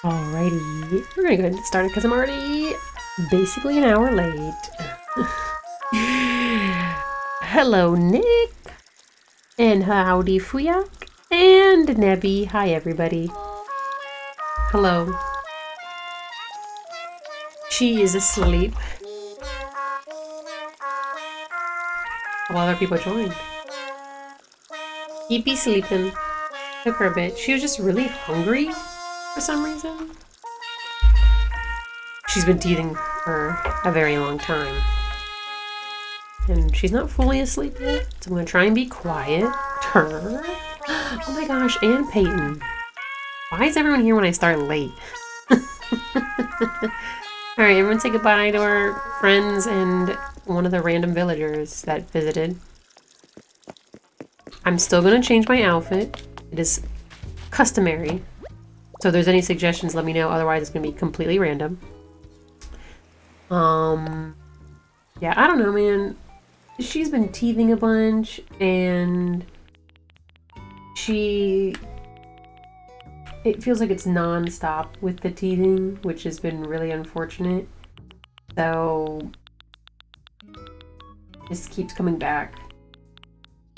Alrighty, we're gonna go ahead and get started because I'm already basically an hour late. Hello, Nick, and howdy, Fuyak, and Nebby. Hi, everybody. Hello. She is asleep. While other people joined. Keep sleeping. Took her a bit. She was just really hungry for some reason. She's been teething for a very long time. And she's not fully asleep yet, so I'm gonna try and be quiet. Her. Oh my gosh, and Peyton. Why is everyone here when I start late? Alright, everyone say goodbye to our friends and one of the random villagers that visited. I'm still gonna change my outfit. It is customary. So if there's any suggestions, let me know. Otherwise, it's gonna be completely random. Yeah, I don't know, man. She's been teething a bunch, and it feels like it's non-stop with the teething, which has been really unfortunate. So, this keeps coming back.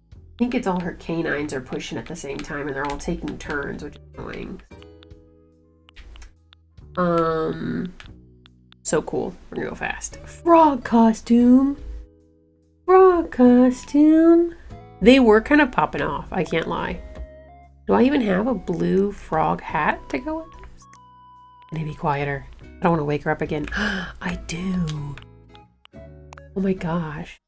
I think it's all her canines are pushing at the same time, and they're all taking turns, which is annoying. So cool. We're gonna go fast. Frog costume! Frog costume! They were kind of popping off, I can't lie. Do I even have a blue frog hat to go with this? I need to be quieter. I don't want to wake her up again. I do! Oh my gosh.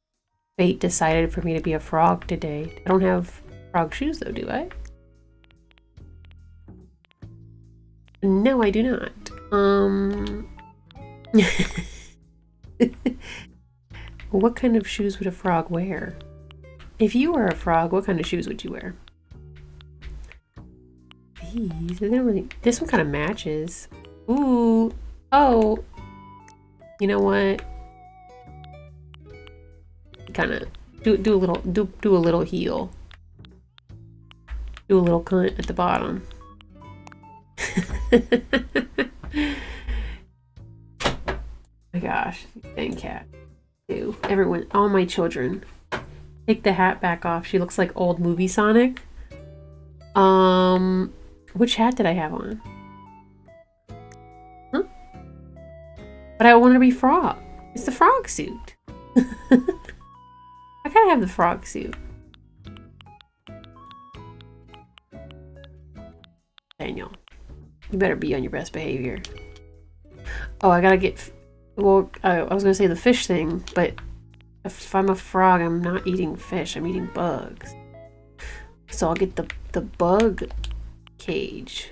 Fate decided for me to be a frog today. I don't have frog shoes though, do I? No, I do not. What kind of shoes would a frog wear? If you were a frog, what kind of shoes would you wear? These, they don't really, this one kind of matches. Ooh, oh, you know what? Kind of do a little heel. Do a little cunt at the bottom. My gosh, dang cat. too. Everyone, all my children. Take the hat back off. She looks like old movie Sonic. Which hat did I have on? Huh? But I wanted to be Frog. It's the frog suit. I gotta have the frog suit. Daniel, you better be on your best behavior. Oh, I gotta get... Well, I was gonna say the fish thing, but if I'm a frog, I'm not eating fish. I'm eating bugs. So I'll get the bug cage.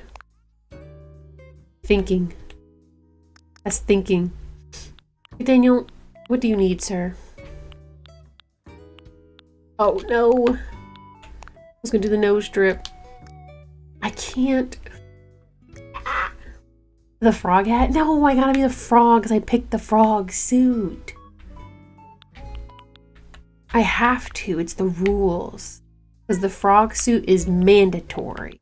Thinking. That's thinking. Hey, Daniel, what do you need, sir? Oh, no. I was gonna do the nose drip. I can't. The frog hat? No, I gotta be the frog because I picked the frog suit. I have to. It's the rules. Because the frog suit is mandatory.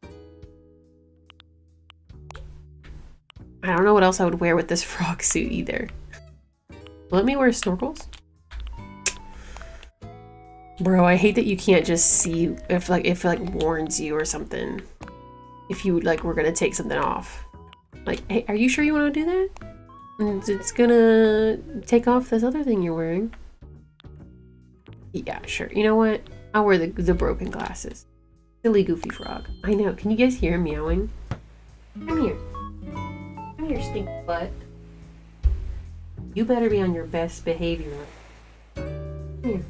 I don't know what else I would wear with this frog suit either. Let me wear snorkels. Bro, I hate that you can't just see if it warns you or something. If you were gonna take something off. Like, hey, are you sure you want to do that? And it's gonna take off this other thing you're wearing. Yeah, sure. You know what? I'll wear the broken glasses. Silly goofy frog. I know. Can you guys hear him meowing? Come here. Come here, stink butt. You better be on your best behavior. Come here.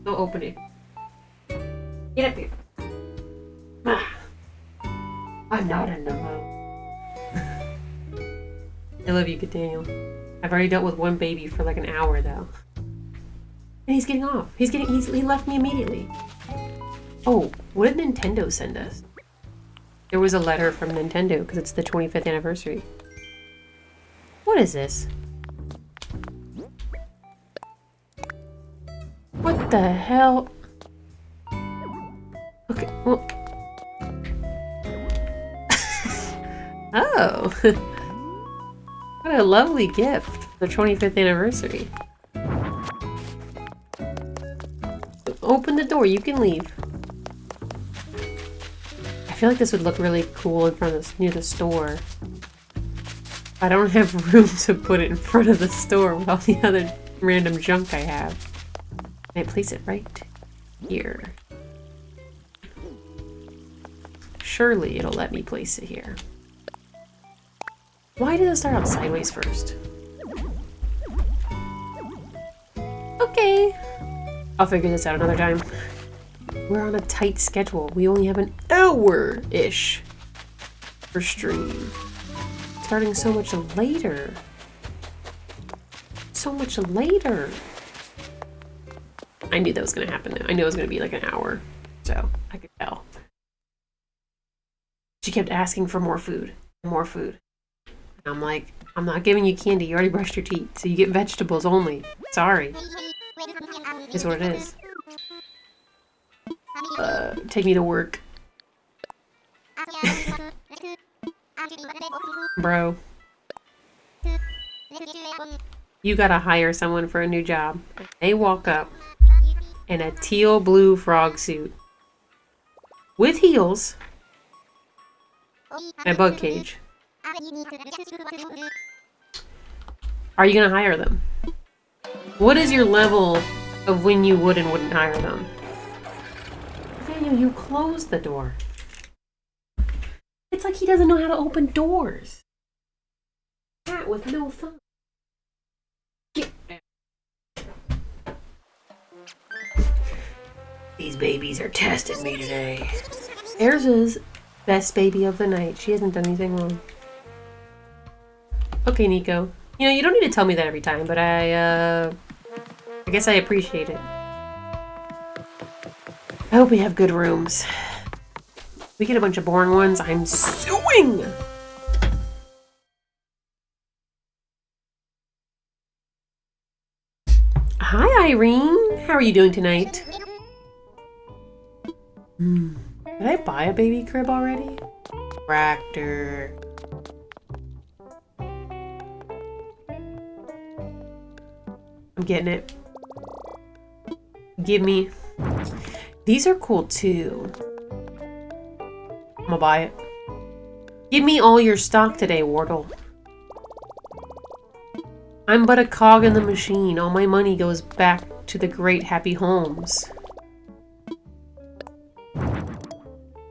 Don't open it. Get up here. Ah. I'm not in the mood. I love you, Daniel. I've already dealt with one baby for like an hour though. And he's getting off. He left me immediately. Oh, what did Nintendo send us? There was a letter from Nintendo because it's the 25th anniversary. What is this? What the hell? Okay, well. Oh. What a lovely gift for the 25th anniversary. Open the door, you can leave. I feel like this would look really cool in front of near the store. I don't have room to put it in front of the store with all the other random junk I have. Can I place it right here? Surely it'll let me place it here. Why did it start out sideways first? Okay. I'll figure this out another time. We're on a tight schedule. We only have an hour-ish for stream. Starting so much later. So much later. I knew that was going to happen. I knew it was going to be like an hour. So I could tell. She kept asking for more food. More food. And I'm like, I'm not giving you candy. You already brushed your teeth. So you get vegetables only. Sorry. Is what it is. Take me to work. Bro. You gotta hire someone for a new job. They walk up in a teal blue frog suit. With heels. And a bug cage. Are you gonna hire them? What is your level of when you would and wouldn't hire them? Daniel, you closed the door. It's like he doesn't know how to open doors. Cat with no thumb. Get out. These babies are testing me today. There's his best baby of the night. She hasn't done anything wrong. Okay, Nico. You know, you don't need to tell me that every time, but I guess I appreciate it. I hope we have good rooms. If we get a bunch of boring ones, I'm suing! Hi, Irene. How are you doing tonight? Did I buy a baby crib already? Tractor. I'm getting it. Give me. These are cool too. I'm gonna buy it. Give me all your stock today, Wardle. I'm but a cog in the machine. All my money goes back to the great happy homes.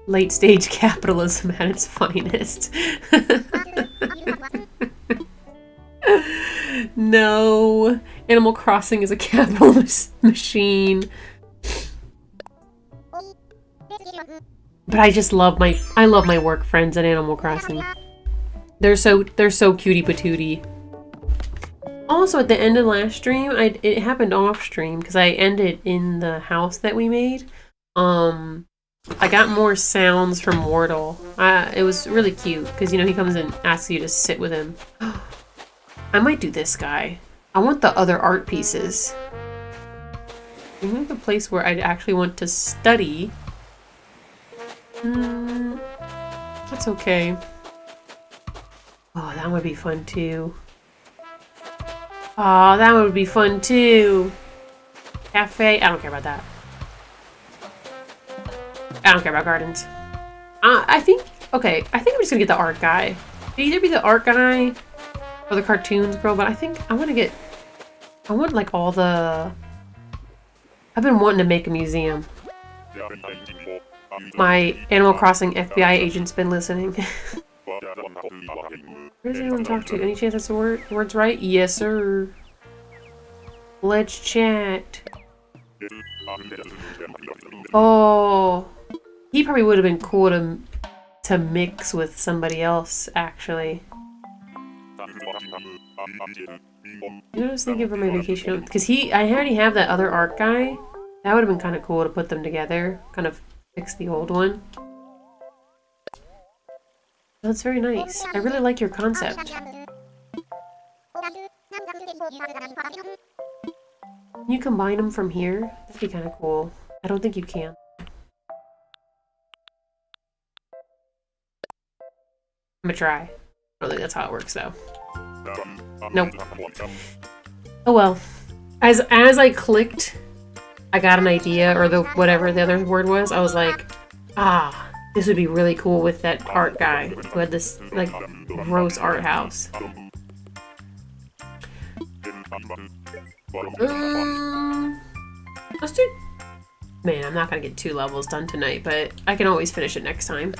Late stage capitalism at its finest. No. Animal Crossing is a capitalist machine. But I just love my work friends at Animal Crossing. They're so cutie patootie. Also, at the end of last stream, it happened off stream because I ended in the house that we made. I got more sounds from Wardle. It was really cute because, you know, he comes and asks you to sit with him. I might do this guy. I want the other art pieces. I think the place where I'd actually want to study. That's okay. Oh, that would be fun too. Oh, that would be fun too. Cafe. I don't care about that. I don't care about gardens. I think I'm just gonna get the art guy. It'd either be the art guy or the cartoons girl, but I think I want like all the... I've been wanting to make a museum. My Animal Crossing FBI agent's been listening. Where's anyone talk to? Any chance that's the word's right? Yes, sir. Let's chat. Oh, he probably would have been cool to mix with somebody else, actually. You know, I was thinking for my vacation, because I already have that other art guy. That would have been kind of cool to put them together, kind of fix the old one. That's very nice. I really like your concept. Can you combine them from here? That'd be kind of cool. I don't think you can. I'm gonna try. I don't think that's how it works though. Nope. Oh well. As I clicked, I got an idea, or whatever the other word was. I was like, this would be really cool with that art guy who had this like gross art house. Let's do... Man, I'm not gonna get 2 levels done tonight, but I can always finish it next time.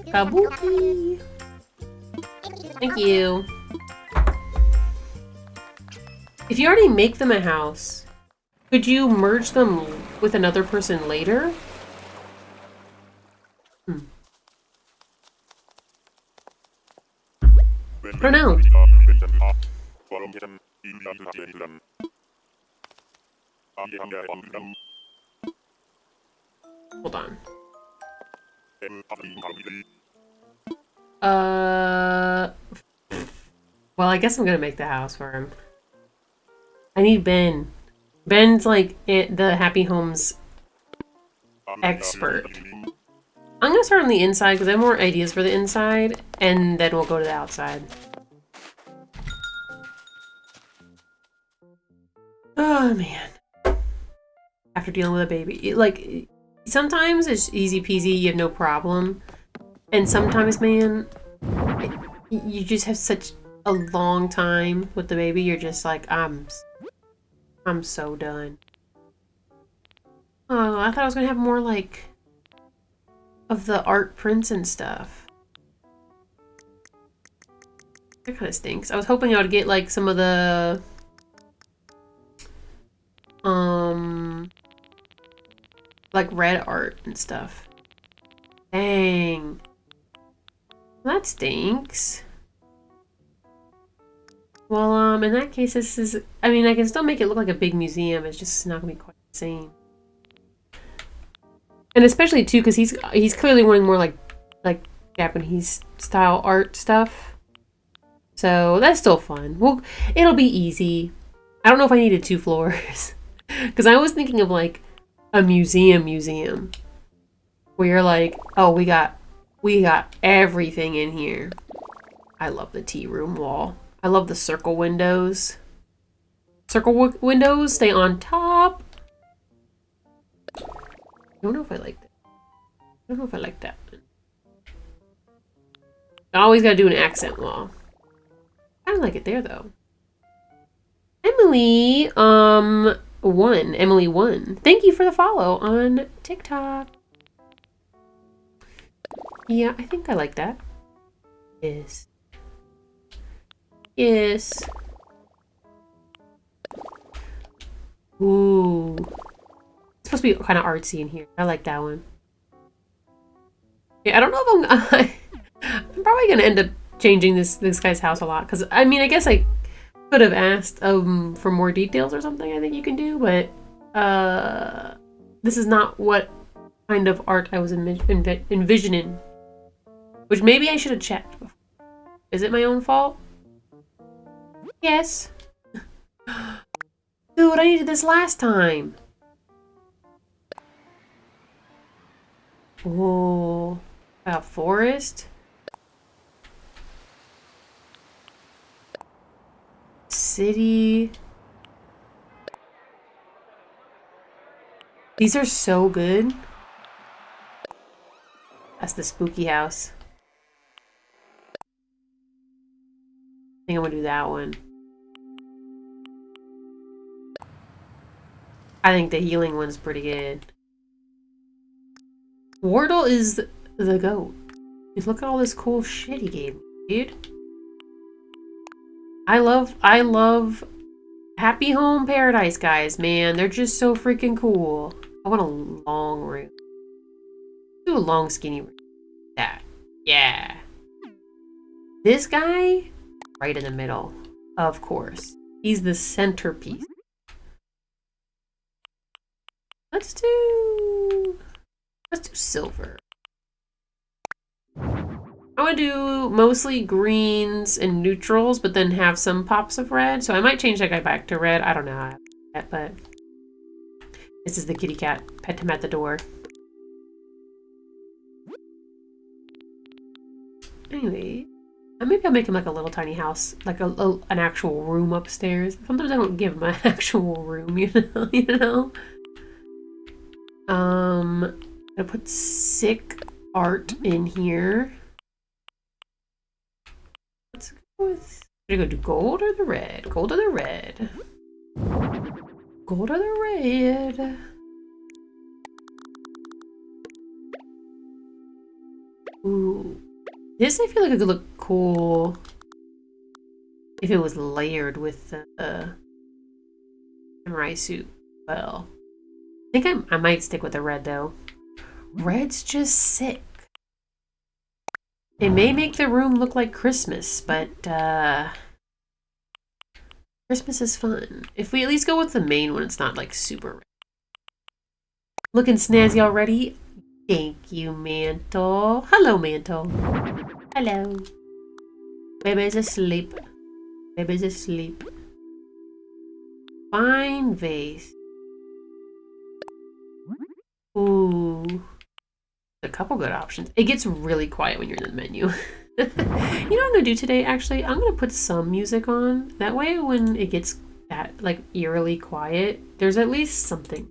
Kabuki! Thank you. If you already make them a house, could you merge them with another person later? I don't know. Hold on. Well, I guess I'm gonna make the house for him. I need Ben. Ben's like the Happy Homes expert. I'm gonna start on the inside because I have more ideas for the inside, and then we'll go to the outside. Oh man. After dealing with a baby. Like, sometimes it's easy peasy, you have no problem. And sometimes, man, you just have such a long time with the baby, you're just like, I'm so done. Oh, I thought I was gonna have more, like, of the art prints and stuff. That kind of stinks. I was hoping I would get, like, some of the... like red art and stuff. Dang. That stinks. Well, in that case, this is... I mean, I can still make it look like a big museum. It's just not gonna be quite the same. And especially, too, because he's clearly wanting more, like Japanese-style art stuff. So, that's still fun. Well, it'll be easy. I don't know if I needed 2 floors. Because I was thinking of, like, a museum. Where you're like, oh, we got everything in here. I love the tea room wall. I love the circle windows. Circle windows stay on top. I don't know if I like that. I don't know if I like that. I always gotta do an accent wall. I don't like it there though. Emily, Emily 1. Thank you for the follow on TikTok. Yeah, I think I like that. Yes. Yes. Ooh. It's supposed to be kind of artsy in here. I like that one. Yeah, I don't know if I'm probably gonna end up changing this guy's house a lot, because I mean, I guess I could have asked for more details or something. I think you can do, but this is not what kind of art I was envisioning, which maybe I should have checked before. Is it my own fault? Yes. Dude, I needed this last time. Oh, a forest. City. These are so good. That's the spooky house. I think I'm gonna do that one. I think the healing one's pretty good. Wardle is the goat. Look at all this cool shit he gave me, dude. I love Happy Home Paradise guys, man. They're just so freaking cool. I want a long room. Do a long skinny room. That. Yeah. This guy, right in the middle, of course. He's the centerpiece. Let's do silver. I want to do mostly greens and neutrals, but then have some pops of red. So I might change that guy back to red. I don't know how yet, but this is the kitty cat. Pet him at the door. Anyway, maybe I'll make him like a little tiny house, like an actual room upstairs. Sometimes I don't give him an actual room, you know. I'm gonna put sick art in here. Let's go with. Should I go do gold or the red? Gold or the red? Gold or the red? Ooh. This I feel like it could look cool if it was layered with the samurai suit. Well, I think I might stick with the red though. Red's just sick. It may make the room look like Christmas, but Christmas is fun. If we at least go with the main one, it's not like super red. Looking snazzy already? Thank you, Mantle. Hello, Mantle. Hello. Baby's asleep. Baby's asleep. Fine vase. Ooh. A couple good options. It gets really quiet when you're in the menu. You know what I'm gonna do today? Actually, I'm gonna put some music on. That way when it gets that like eerily quiet, there's at least something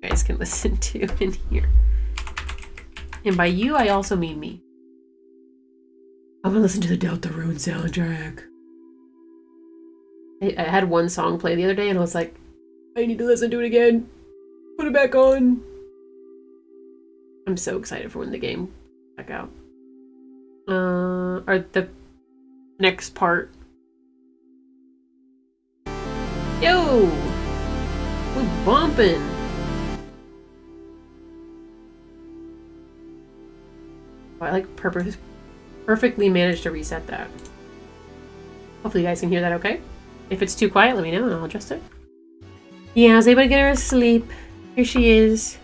you guys can listen to in here. And by you, I also mean me. I'm gonna listen to the Deltarune soundtrack. I had one song play the other day and I was like, I need to listen to it again. Put it back on. I'm so excited for when the game back out. Or the next part. Yo! We're bumping! Oh, I like perfectly managed to reset that. Hopefully you guys can hear that okay. If it's too quiet, let me know and I'll adjust it. Yeah, I was able to get her to sleep. Here she is.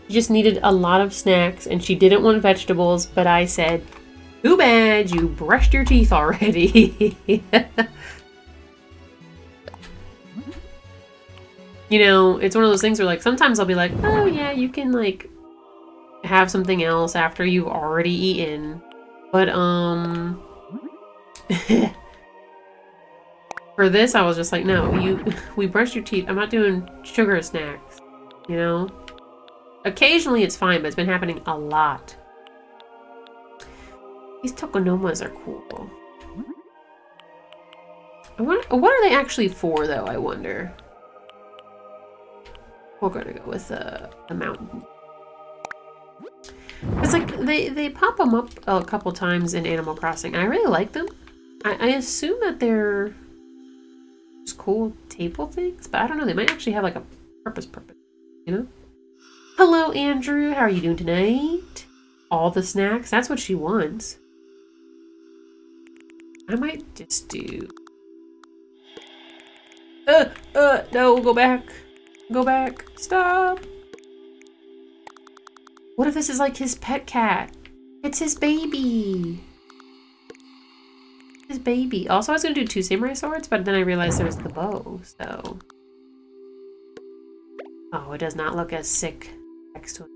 She just needed a lot of snacks and she didn't want vegetables, but I said, too bad, you brushed your teeth already. You know, it's one of those things where like sometimes I'll be like, oh yeah, you can like have something else after you've already eaten. But For this, I was just like, no, we brushed your teeth. I'm not doing sugar snacks, you know? Occasionally it's fine, but it's been happening a lot. These tokonomas are cool. What are they actually for, though, I wonder? We're gonna go with the mountain. It's like, they pop them up a couple times in Animal Crossing. I really like them. I assume that they're just cool table things, but I don't know. They might actually have like a purpose, you know? Hello, Andrew. How are you doing tonight? All the snacks? That's what she wants. I might just do... no, go back. Go back. Stop. What if this is like his pet cat? It's his baby. His baby. Also, I was going to do 2 samurai swords, but then I realized there was the bow, so... Oh, it does not look as sick next to it.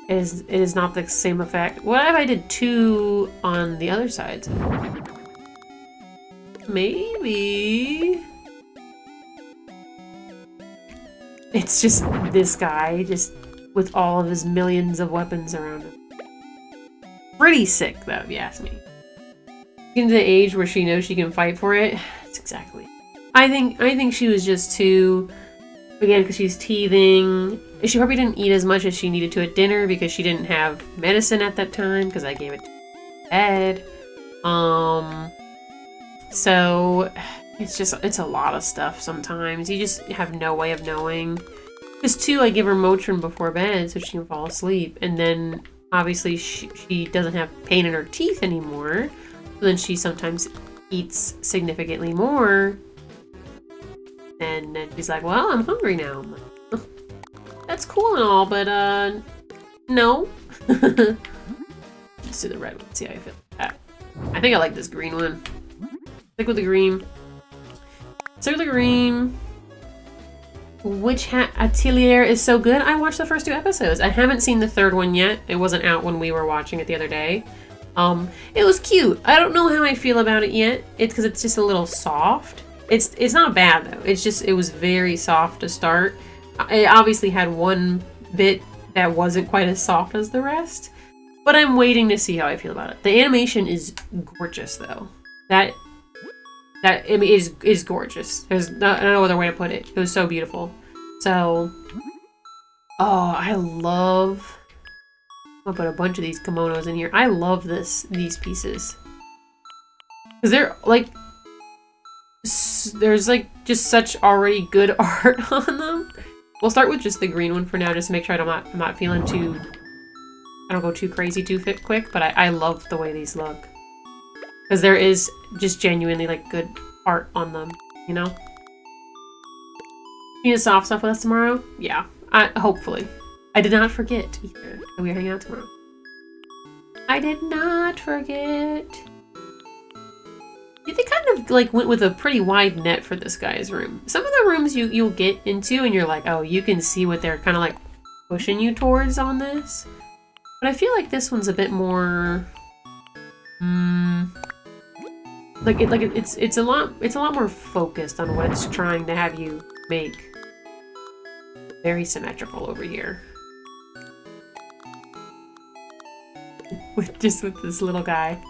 It is not the same effect. What if I did 2 on the other side? Maybe... It's just this guy, just with all of his millions of weapons around him. Pretty sick, though, if you ask me. Getting to the age where she knows she can fight for it. That's exactly. I think she was just too... Again, because she's teething. She probably didn't eat as much as she needed to at dinner because she didn't have medicine at that time because I gave it to bed. So it's a lot of stuff sometimes. You just have no way of knowing. Because 2, I give her Motrin before bed so she can fall asleep. And then obviously she doesn't have pain in her teeth anymore. So then she sometimes eats significantly more. And then she's like, well, I'm hungry now. I'm like, oh, that's cool and all, but, no. Let's do the red one, see how I feel with that. I think I like this green one. Stick with the green. Stick with the green. Witch Hat Atelier is so good. I watched the first 2 episodes. I haven't seen the 3rd one yet. It wasn't out when we were watching it the other day. It was cute. I don't know how I feel about it yet. It's because it's just a little soft. It's not bad though. It's just, it was very soft to start. It obviously had one bit that wasn't quite as soft as the rest, but I'm waiting to see how I feel about it. The animation is gorgeous though. That I mean is gorgeous. There's no other way to put it. It was so beautiful. So, oh, I love. I'll put a bunch of these kimonos in here. I love these pieces because they're like. There's like just such already good art on them. We'll start with just the green one for now, just to make sure I'm not feeling too. I don't go too crazy too quick, but I love the way these look because there is just genuinely like good art on them, you know. You need to soft stuff with us tomorrow? Yeah, hopefully. I did not forget either that we are hanging out tomorrow. I did not forget. They kind of like went with a pretty wide net for this guy's room. Some of the rooms you'll get into and you're like, oh, you can see what they're kind of like pushing you towards on this. But I feel like this one's a bit more, it's a lot more focused on what it's trying to have you make. Very symmetrical over here. With this little guy.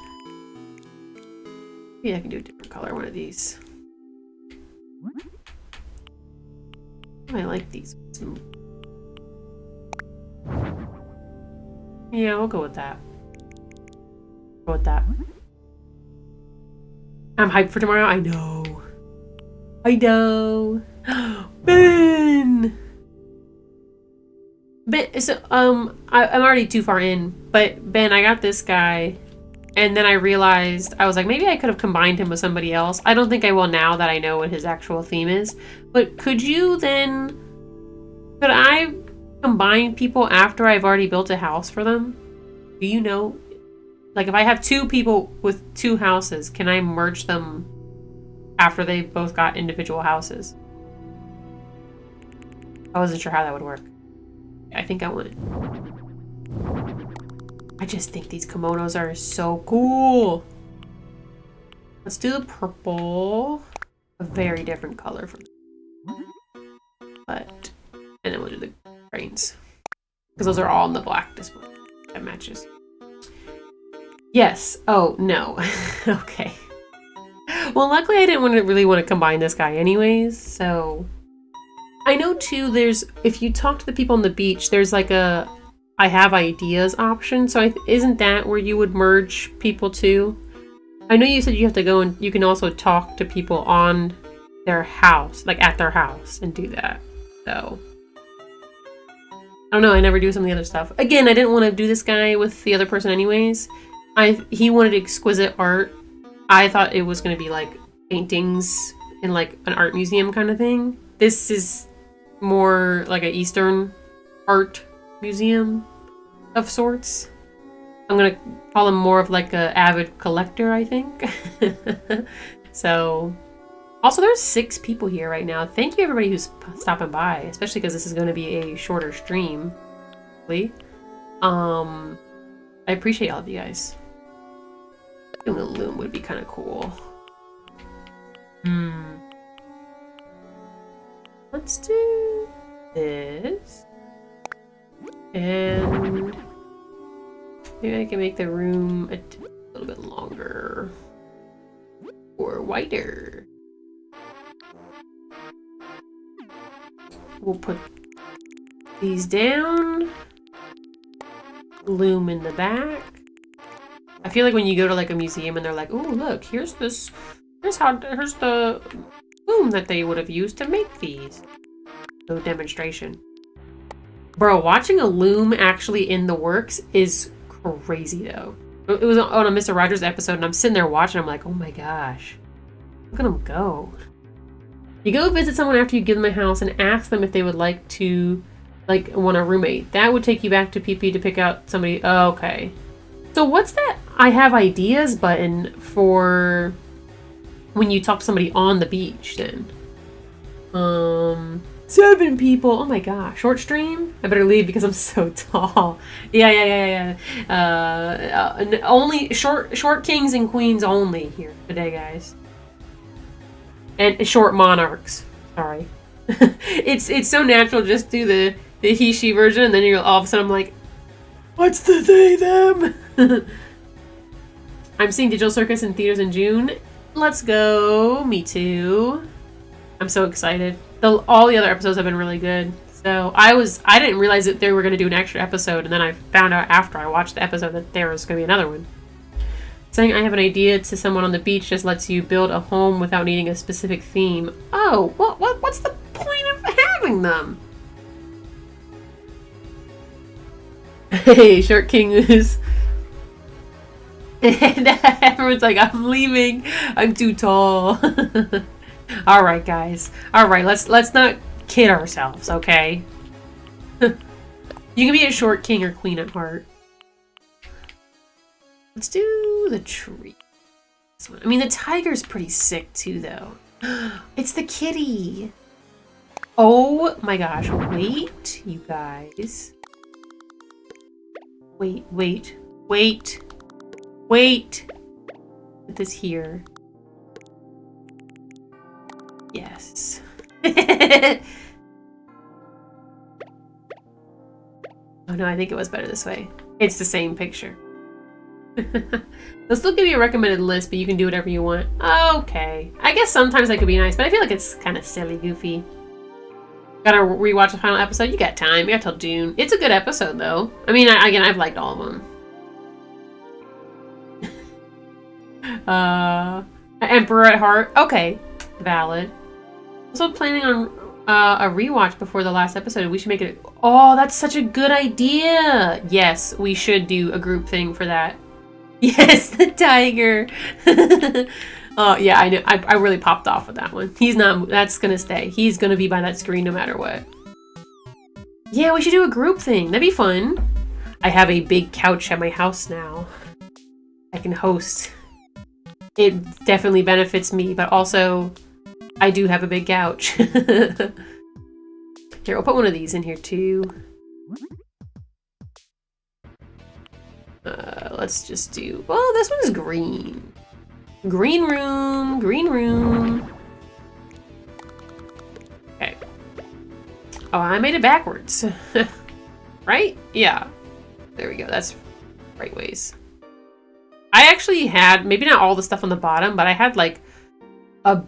Maybe I can do a different color, one of these. I like these. Yeah, we'll go with that. Go with that. I'm hyped for tomorrow. I know. I know. Ben! So, I'm already too far in, but Ben, I got this guy. And then I realized, I was like, maybe I could have combined him with somebody else. I don't think I will now that I know what his actual theme is. But could I combine people after I've already built a house for them? Do you know? Like if I have 2 people with 2 houses, can I merge them after they both got individual houses? I wasn't sure how that would work. I think I would. I just think these kimonos are so cool. Let's do the purple. A very different color from but and then we'll do the cranes. Because those are all in the black display. That matches. Yes. Oh no. Okay. Well, luckily I didn't really want to combine this guy anyways, so I know too there's if you talk to the people on the beach, there's like a I have ideas option, so isn't that where you would merge people too? I know you said you have to go and you can also talk to people on their house, like at their house, and do that. So, I don't know, I never do some of the other stuff. Again, I didn't want to do this guy with the other person anyways. He wanted exquisite art. I thought it was going to be like paintings in like an art museum kind of thing. This is more like an Eastern art museum of sorts. I'm gonna call him more of like a avid collector, I think. So, also there's 6 people here right now. Thank you everybody who's stopping by, especially because this is going to be a shorter stream. I appreciate all of you guys. Doing a loom would be kind of cool. Let's do this. And maybe I can make the room a little bit longer or wider. We'll put these down. Loom in the back. I feel like when you go to like a museum and they're like, "Oh, look, here's the loom that they would have used to make these." So demonstration. Bro, watching a loom actually in the works is crazy though. It was on a Mr. Rogers episode and I'm sitting there watching, I'm like, oh my gosh. Look at them go. You go visit someone after you give them a house and ask them if they would like to, want a roommate. That would take you back to PP to pick out somebody. Oh, okay. So what's that I have ideas button for when you talk to somebody on the beach then? 7 people. Oh my gosh. Short stream? I better leave because I'm so tall. Yeah. Only short kings and queens only here today, guys. And short monarchs. Sorry. it's so natural just do the he she version and then you're all of a sudden I'm like, what's the they them? I'm seeing Digital Circus in theaters in June. Let's go. Me too. I'm so excited. All the other episodes have been really good. So I didn't realize that they were going to do an extra episode, and then I found out after I watched the episode that there was going to be another one. Saying I have an idea to someone on the beach just lets you build a home without needing a specific theme. Oh, what's the point of having them? Hey, Short King is... And everyone's like, I'm leaving. I'm too tall. All right, guys. All right, let's not kid ourselves, okay? You can be a short king or queen at heart. Let's do the tree. This one. I mean, the tiger's pretty sick too, though. It's the kitty. Oh my gosh! Wait, you guys. Wait. Put this here. Yes. Oh no, I think it was better this way. It's the same picture. They'll still give you a recommended list, but you can do whatever you want. Okay. I guess sometimes that could be nice, but I feel like it's kind of silly, goofy. Gotta rewatch the final episode? You got time. You got till June. It's a good episode, though. I mean, again, I've liked all of them. Emperor at Heart. Okay. Valid. Also planning on a rewatch before the last episode. We should make it... Oh, that's such a good idea! Yes, we should do a group thing for that. Yes, the tiger! Oh, yeah, I know. I really popped off with that one. He's not... That's gonna stay. He's gonna be by that screen no matter what. Yeah, we should do a group thing. That'd be fun. I have a big couch at my house now. I can host. It definitely benefits me, but also... I do have a big couch. Here, we'll put one of these in here too. let's just do, well, this one's green. Green room, green room. Okay. Oh, I made it backwards. Right? Yeah. There we go. That's right ways. I actually had, maybe not all the stuff on the bottom, but I had like a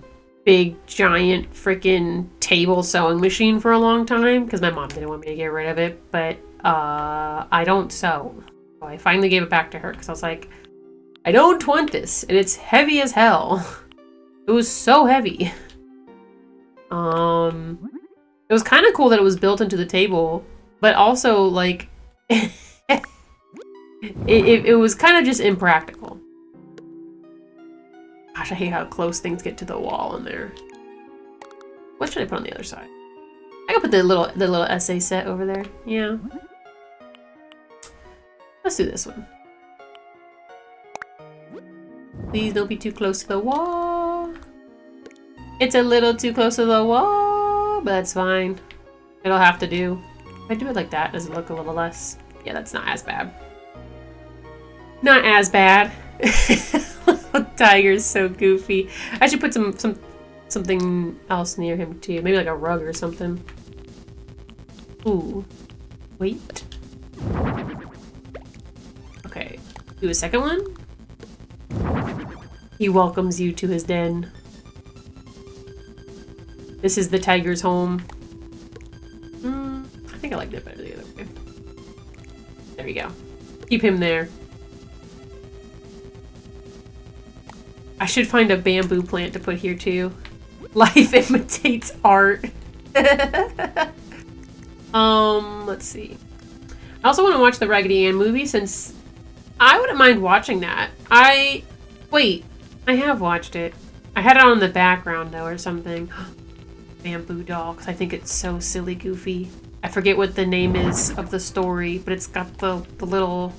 big giant freaking table sewing machine for a long time because my mom didn't want me to get rid of it, but I don't sew. So I finally gave it back to her because I was like, I don't want this, and it's heavy as hell. It was so heavy. It was kind of cool that it was built into the table, but also like it was kind of just impractical. Gosh, I hate how close things get to the wall in there. What should I put on the other side? I could put the little essay set over there. Yeah. Let's do this one. Please don't be too close to the wall. It's a little too close to the wall, but that's fine. It'll have to do. If I do it like that, does it look a little less? Yeah, that's not as bad. Not as bad. Tiger's so goofy. I should put something else near him too. Maybe like a rug or something. Ooh. Wait. Okay. Do a second one. He welcomes you to his den. This is the tiger's home. I think I liked it better the other way. There we go. Keep him there. I should find a bamboo plant to put here too. Life imitates art. Let's see. I also want to watch the Raggedy Ann movie since I wouldn't mind watching that. Wait, I have watched it. I had it on the background though or something. Bamboo doll, because I think it's so silly goofy. I forget what the name is of the story, but it's got the little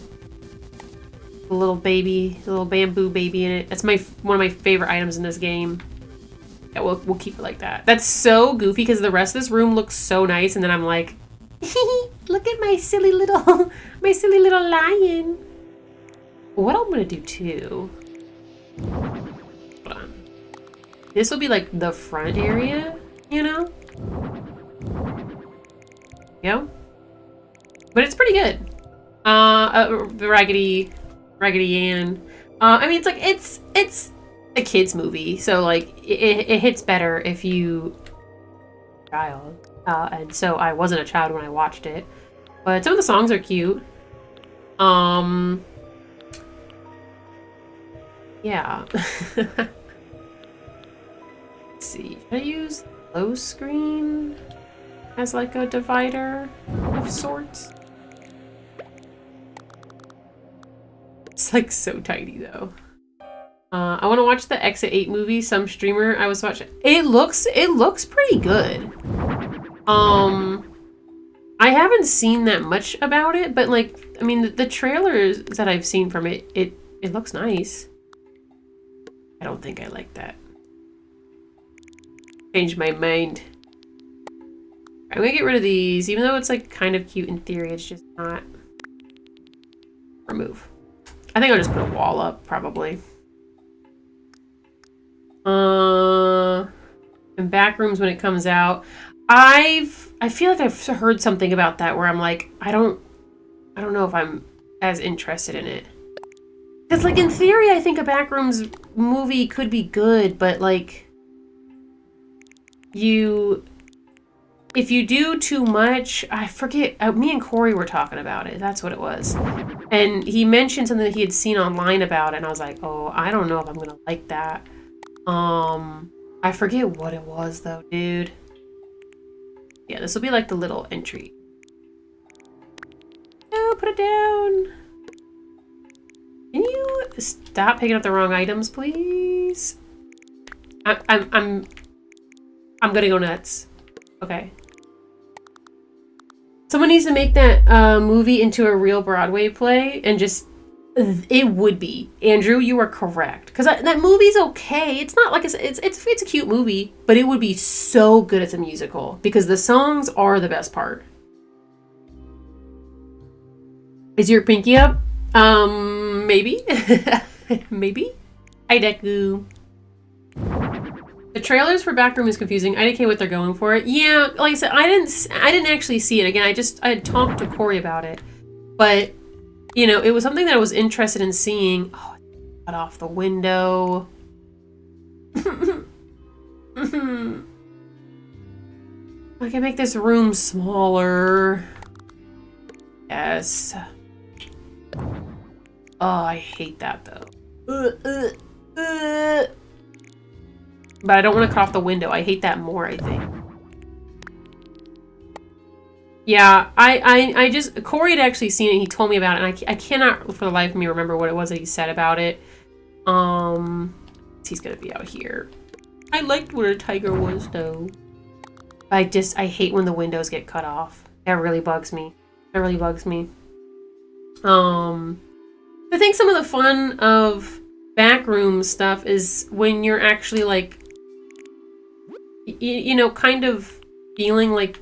baby, the little bamboo baby in it. That's one of my favorite items in this game. Yeah, we'll keep it like that. That's so goofy because the rest of this room looks so nice, and then I'm like, look at my silly little lion. What I'm gonna do too. Hold on. This will be like the front area, you know? Yeah. But it's pretty good. The Raggedy Ann. I mean, it's a kid's movie, so like it hits better if you child. And so I wasn't a child when I watched it, but some of the songs are cute. Yeah. Let's see. Should I use low screen as like a divider of sorts? It's like so tiny though. I want to watch the Exit 8 movie. Some streamer I was watching. It looks pretty good. I haven't seen that much about it, but like, I mean, the trailers that I've seen from it, it looks nice. I don't think I like that. Changed my mind. I'm gonna get rid of these, even though it's like kind of cute in theory. It's just not. Remove. I think I'll just put a wall up, probably. And back rooms when it comes out. I feel like I've heard something about that where I'm like, I don't know if I'm as interested in it. Because like in theory, I think a Backrooms movie could be good, but like if you do too much, I forget, me and Corey were talking about it. That's what it was. And he mentioned something that he had seen online about it, and I was like, oh, I don't know if I'm going to like that. I forget what it was though, dude. Yeah, this will be like the little entry. No, put it down. Can you stop picking up the wrong items, please? I'm gonna go nuts. Okay. Someone needs to make that movie into a real Broadway play and just... It would be. Andrew, you are correct. Because that movie's okay. It's not like... It's a cute movie, but it would be so good as a musical. Because the songs are the best part. Is your pinky up? Maybe. Maybe. Hi, Deku. The trailers for Backroom is confusing. IDK what they're going for. Yeah, like I said, I didn't actually see it. Again, I had talked to Corey about it. But, you know, it was something that I was interested in seeing. Oh, cut off the window. I can make this room smaller. Yes. Oh, I hate that though. But I don't want to cut off the window. I hate that more, I think. Yeah, I just... Corey had actually seen it. He told me about it. And I cannot, for the life of me, remember what it was that he said about it. He's going to be out here. I liked where the tiger was, though. I hate when the windows get cut off. That really bugs me. That really bugs me. I think some of the fun of backroom stuff is when you're actually, like... You know, kind of feeling like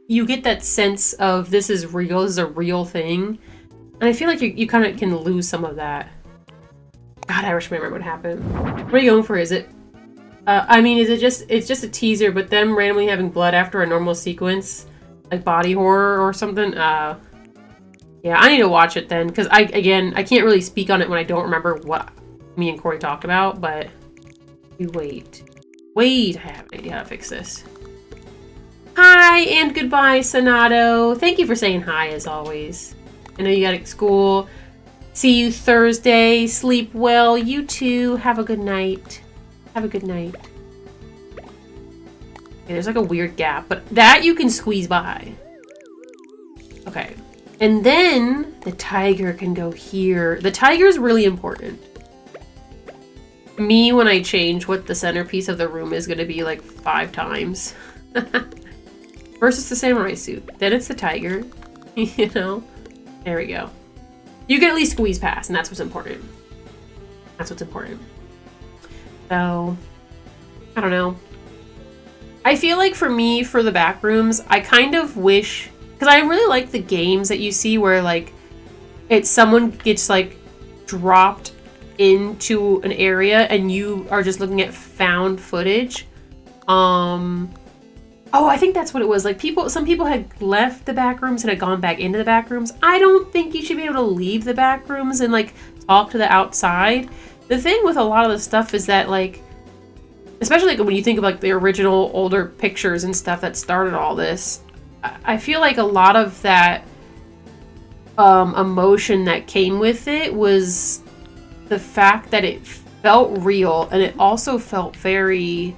you get that sense of this is real, this is a real thing. And I feel like you kind of can lose some of that. God, I wish I remember what happened. What are you going for? Is it... I mean, it's just a teaser, but them randomly having blood after a normal sequence? Like body horror or something? Yeah, I need to watch it then, because I can't really speak on it when I don't remember what me and Corey talked about, but... Wait, I have an idea how to fix this. Hi, and goodbye, Sonato. Thank you for saying hi, as always. I know you got school. See you Thursday. Sleep well. You too. Have a good night. Have a good night. Okay, there's like a weird gap, but that you can squeeze by. Okay. And then the tiger can go here. The tiger is really important. Me, when I change what the centerpiece of the room is going to be like 5 times. First it's the samurai suit. Then it's the tiger. You know? There we go. You can at least squeeze past, and that's what's important. That's what's important. So, I don't know. I feel like for me, for the back rooms, I kind of wish... Because I really like the games that you see where, like, someone gets, like, dropped into an area and you are just looking at found footage. Oh, I think that's what it was. Like, some people had left the back rooms and had gone back into the back rooms. I don't think you should be able to leave the back rooms and, like, talk to the outside. The thing with a lot of the stuff is that, like, especially like when you think of, like, the original older pictures and stuff that started all this, I feel like a lot of that emotion that came with it was the fact that it felt real, and it also felt very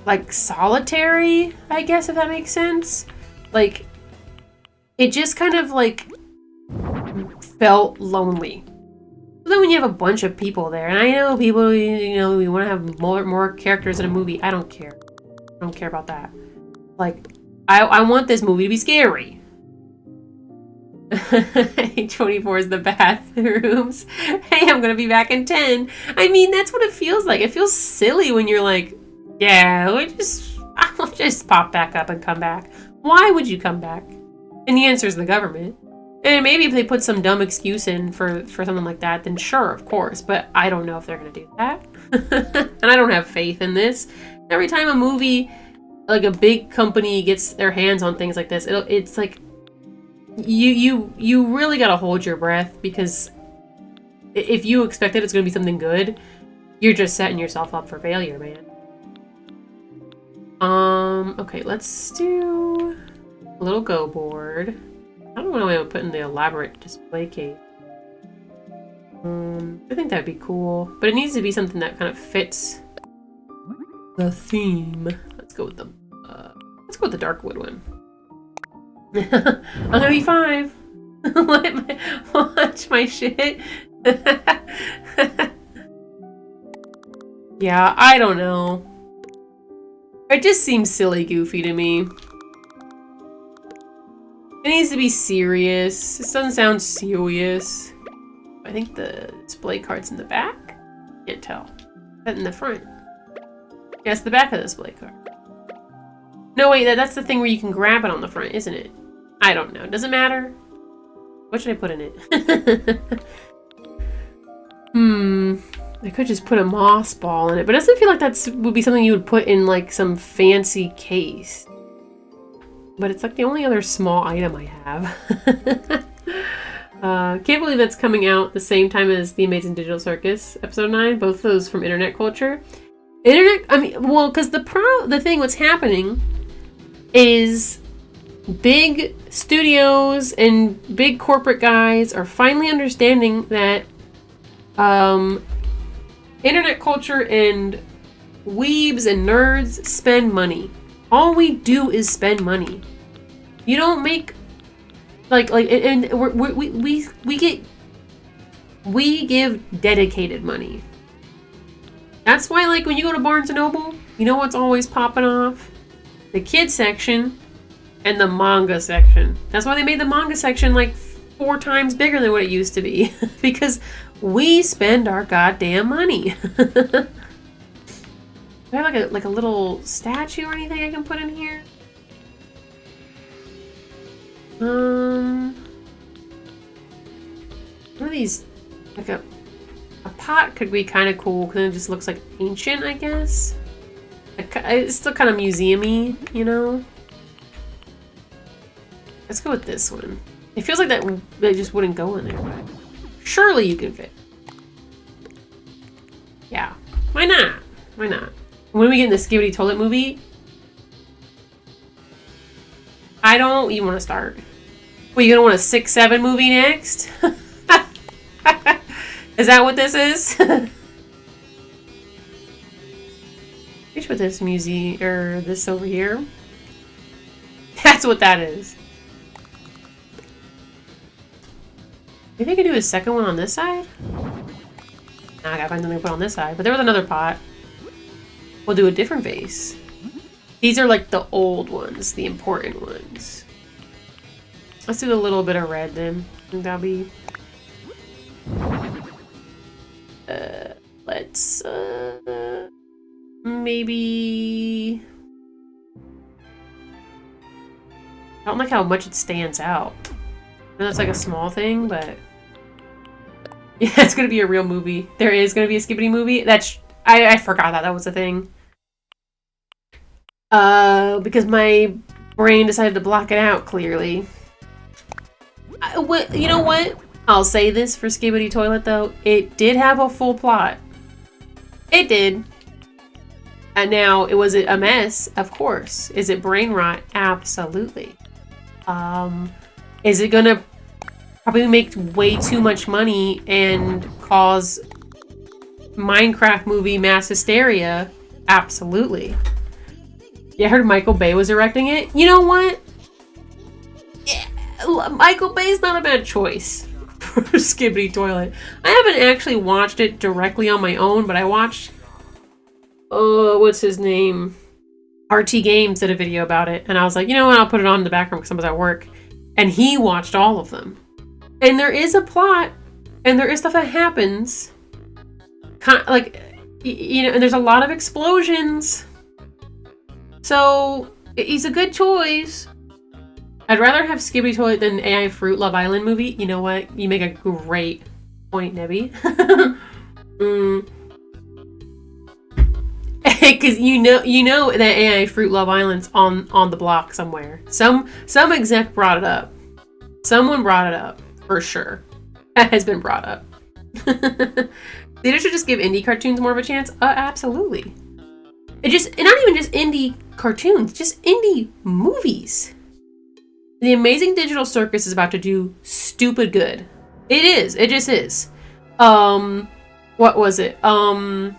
like solitary, I guess, if that makes sense. Like, it just kind of like felt lonely. But then when you have a bunch of people there, and I know people, you know, we want to have more characters in a movie. I don't care. I don't care about that. Like, I want this movie to be scary. 24 is the bathrooms. Hey, I'm gonna be back in 10. I mean, that's what it feels like. It feels silly when you're like, yeah, I'll just pop back up and come back. Why would you come back? And the answer is the government. And maybe if they put some dumb excuse in for something like that, then sure, of course. But I don't know if they're gonna do that. And I don't have faith in this. Every time a movie, like a big company, gets their hands on things like this, it's like you really gotta hold your breath, because if you expect that it's gonna be something good, you're just setting yourself up for failure, man. Okay, let's do a little go board. I don't know why I would put in the elaborate display case. I think that'd be cool, but it needs to be something that kind of fits the theme. Let's go with the dark wood one. I'm gonna be 5. Watch my shit. Yeah, I don't know. It just seems silly goofy to me. It needs to be serious. This doesn't sound serious. I think the display card's in the back. Can't tell. Is that in the front? Yeah, it's the back of the display card. No, wait, that's the thing where you can grab it on the front, isn't it? I don't know. Does it matter? What should I put in it? I could just put a moss ball in it, but it doesn't feel like that would be something you would put in like some fancy case. But it's like the only other small item I have. Can't believe that's coming out the same time as The Amazing Digital Circus, episode 9. Both of those from Internet Culture. Because the thing what's happening is big studios and big corporate guys are finally understanding that internet culture and weebs and nerds spend money. All we do is spend money. You don't make and we give dedicated money. That's why, like, when you go to Barnes & Noble, you know what's always popping off? The kids section and the manga section. That's why they made the manga section like 4 times bigger than what it used to be. Because we spend our goddamn money. Do I have like a little statue or anything I can put in here? One of these, like a pot could be kind of cool because it just looks like ancient, I guess. It's still kind of museum-y, you know? Let's go with this one. It feels like that just wouldn't go in there, but surely you can fit. Yeah. Why not? Why not? When are we getting the Skibidi Toilet movie? I don't even want to start. Well, you gonna want a 6-7 movie next? Is that what this is? Reach with this museum or this over here. That's what that is. Maybe I could do a second one on this side? Now I gotta find something to put on this side. But there was another pot. We'll do a different vase. These are like the old ones, the important ones. Let's do a little bit of red then. I think that'll be... let's... maybe... I don't like how much it stands out. I know that's like a small thing, but... yeah, it's gonna be a real movie. There is gonna be a Skibidi movie. That's... I forgot that was a thing. Because my brain decided to block it out, clearly. You know what? I'll say this for Skibidi Toilet, though. It did have a full plot. It did. And now, was it a mess? Of course. Is it brain rot? Absolutely. Is it gonna probably make way too much money and cause Minecraft movie mass hysteria? Absolutely. Yeah, I heard Michael Bay was directing it. You know what? Yeah, Michael Bay's not a bad choice for Skibidi Toilet. I haven't actually watched it directly on my own, but I watched... what's his name? RT Games did a video about it, and I was like, you know what? I'll put it on in the background because I was at work. And he watched all of them. And there is a plot, and there is stuff that happens. Like, you know, and there's a lot of explosions. So, he's a good choice. I'd rather have Skibidi Toilet than AI Fruit Love Island movie. You know what? You make a great point, Nebby. Because you know that AI Fruit Love Island's on the block somewhere. Some exec brought it up. Someone brought it up, for sure. That has been brought up. They should just give indie cartoons more of a chance? Absolutely. And not even just indie cartoons, just indie movies. The Amazing Digital Circus is about to do stupid good. It is. It just is. What was it? Markiplier,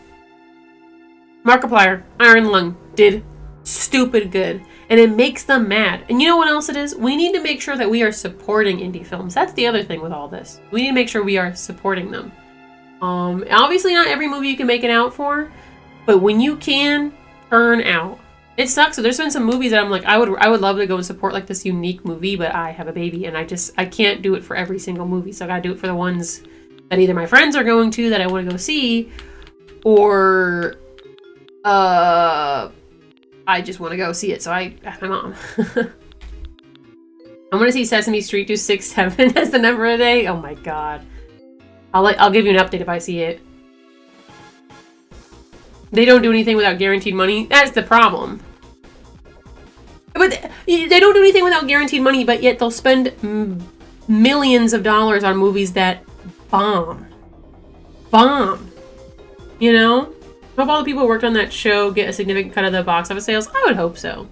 Iron Lung did stupid good. And it makes them mad. And you know what else it is? We need to make sure that we are supporting indie films. That's the other thing with all this. We need to make sure we are supporting them. Obviously not every movie you can make it out for. But when you can, turn out. It sucks. So there's been some movies that I'm like, I would love to go and support like this unique movie, but I have a baby and I can't do it for every single movie. So I gotta do it for the ones that either my friends are going to that I want to go see, or I just want to go see it. So I asked my mom. I want to see Sesame Street do 6-7 as the number of the day. Oh my god. I'll give you an update if I see it. They don't do anything without guaranteed money. That's the problem. But they don't do anything without guaranteed money, but yet they'll spend millions of dollars on movies that bomb. Bomb. You know? Hope all the people who worked on that show get a significant cut of the box office sales. I would hope so.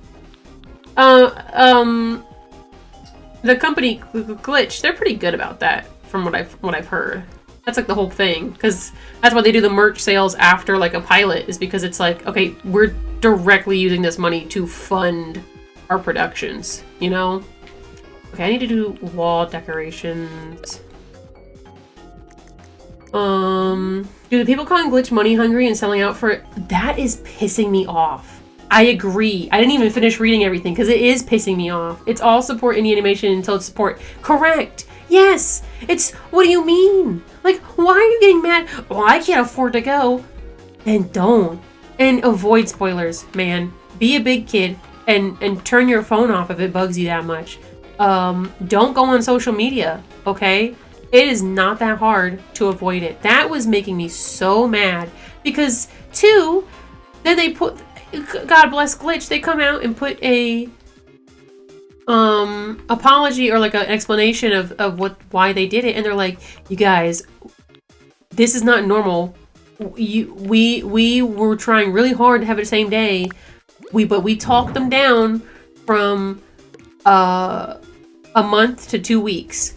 The company Glitch, they're pretty good about that, from what I've heard. That's like the whole thing, because that's why they do the merch sales after like a pilot, is because it's like, okay, we're directly using this money to fund our productions, you know? Okay, I need to do wall decorations. Do the people calling Glitch money hungry and selling out for it? That is pissing me off. I agree. I didn't even finish reading everything because it is pissing me off. It's all support indie animation until it's support. Correct. Yes. It's, what do you mean? Like, why are you getting mad? Well, I can't afford to go. And don't. And avoid spoilers, man. Be a big kid and turn your phone off if it bugs you that much. Don't go on social media, okay? It is not that hard to avoid it. That was making me so mad because, two, then they put, God bless Glitch, they come out and put a apology or like an explanation of why they did it, and they're like, you guys, this is not normal. We were trying really hard to have it the same day. But we talked them down from a month to 2 weeks.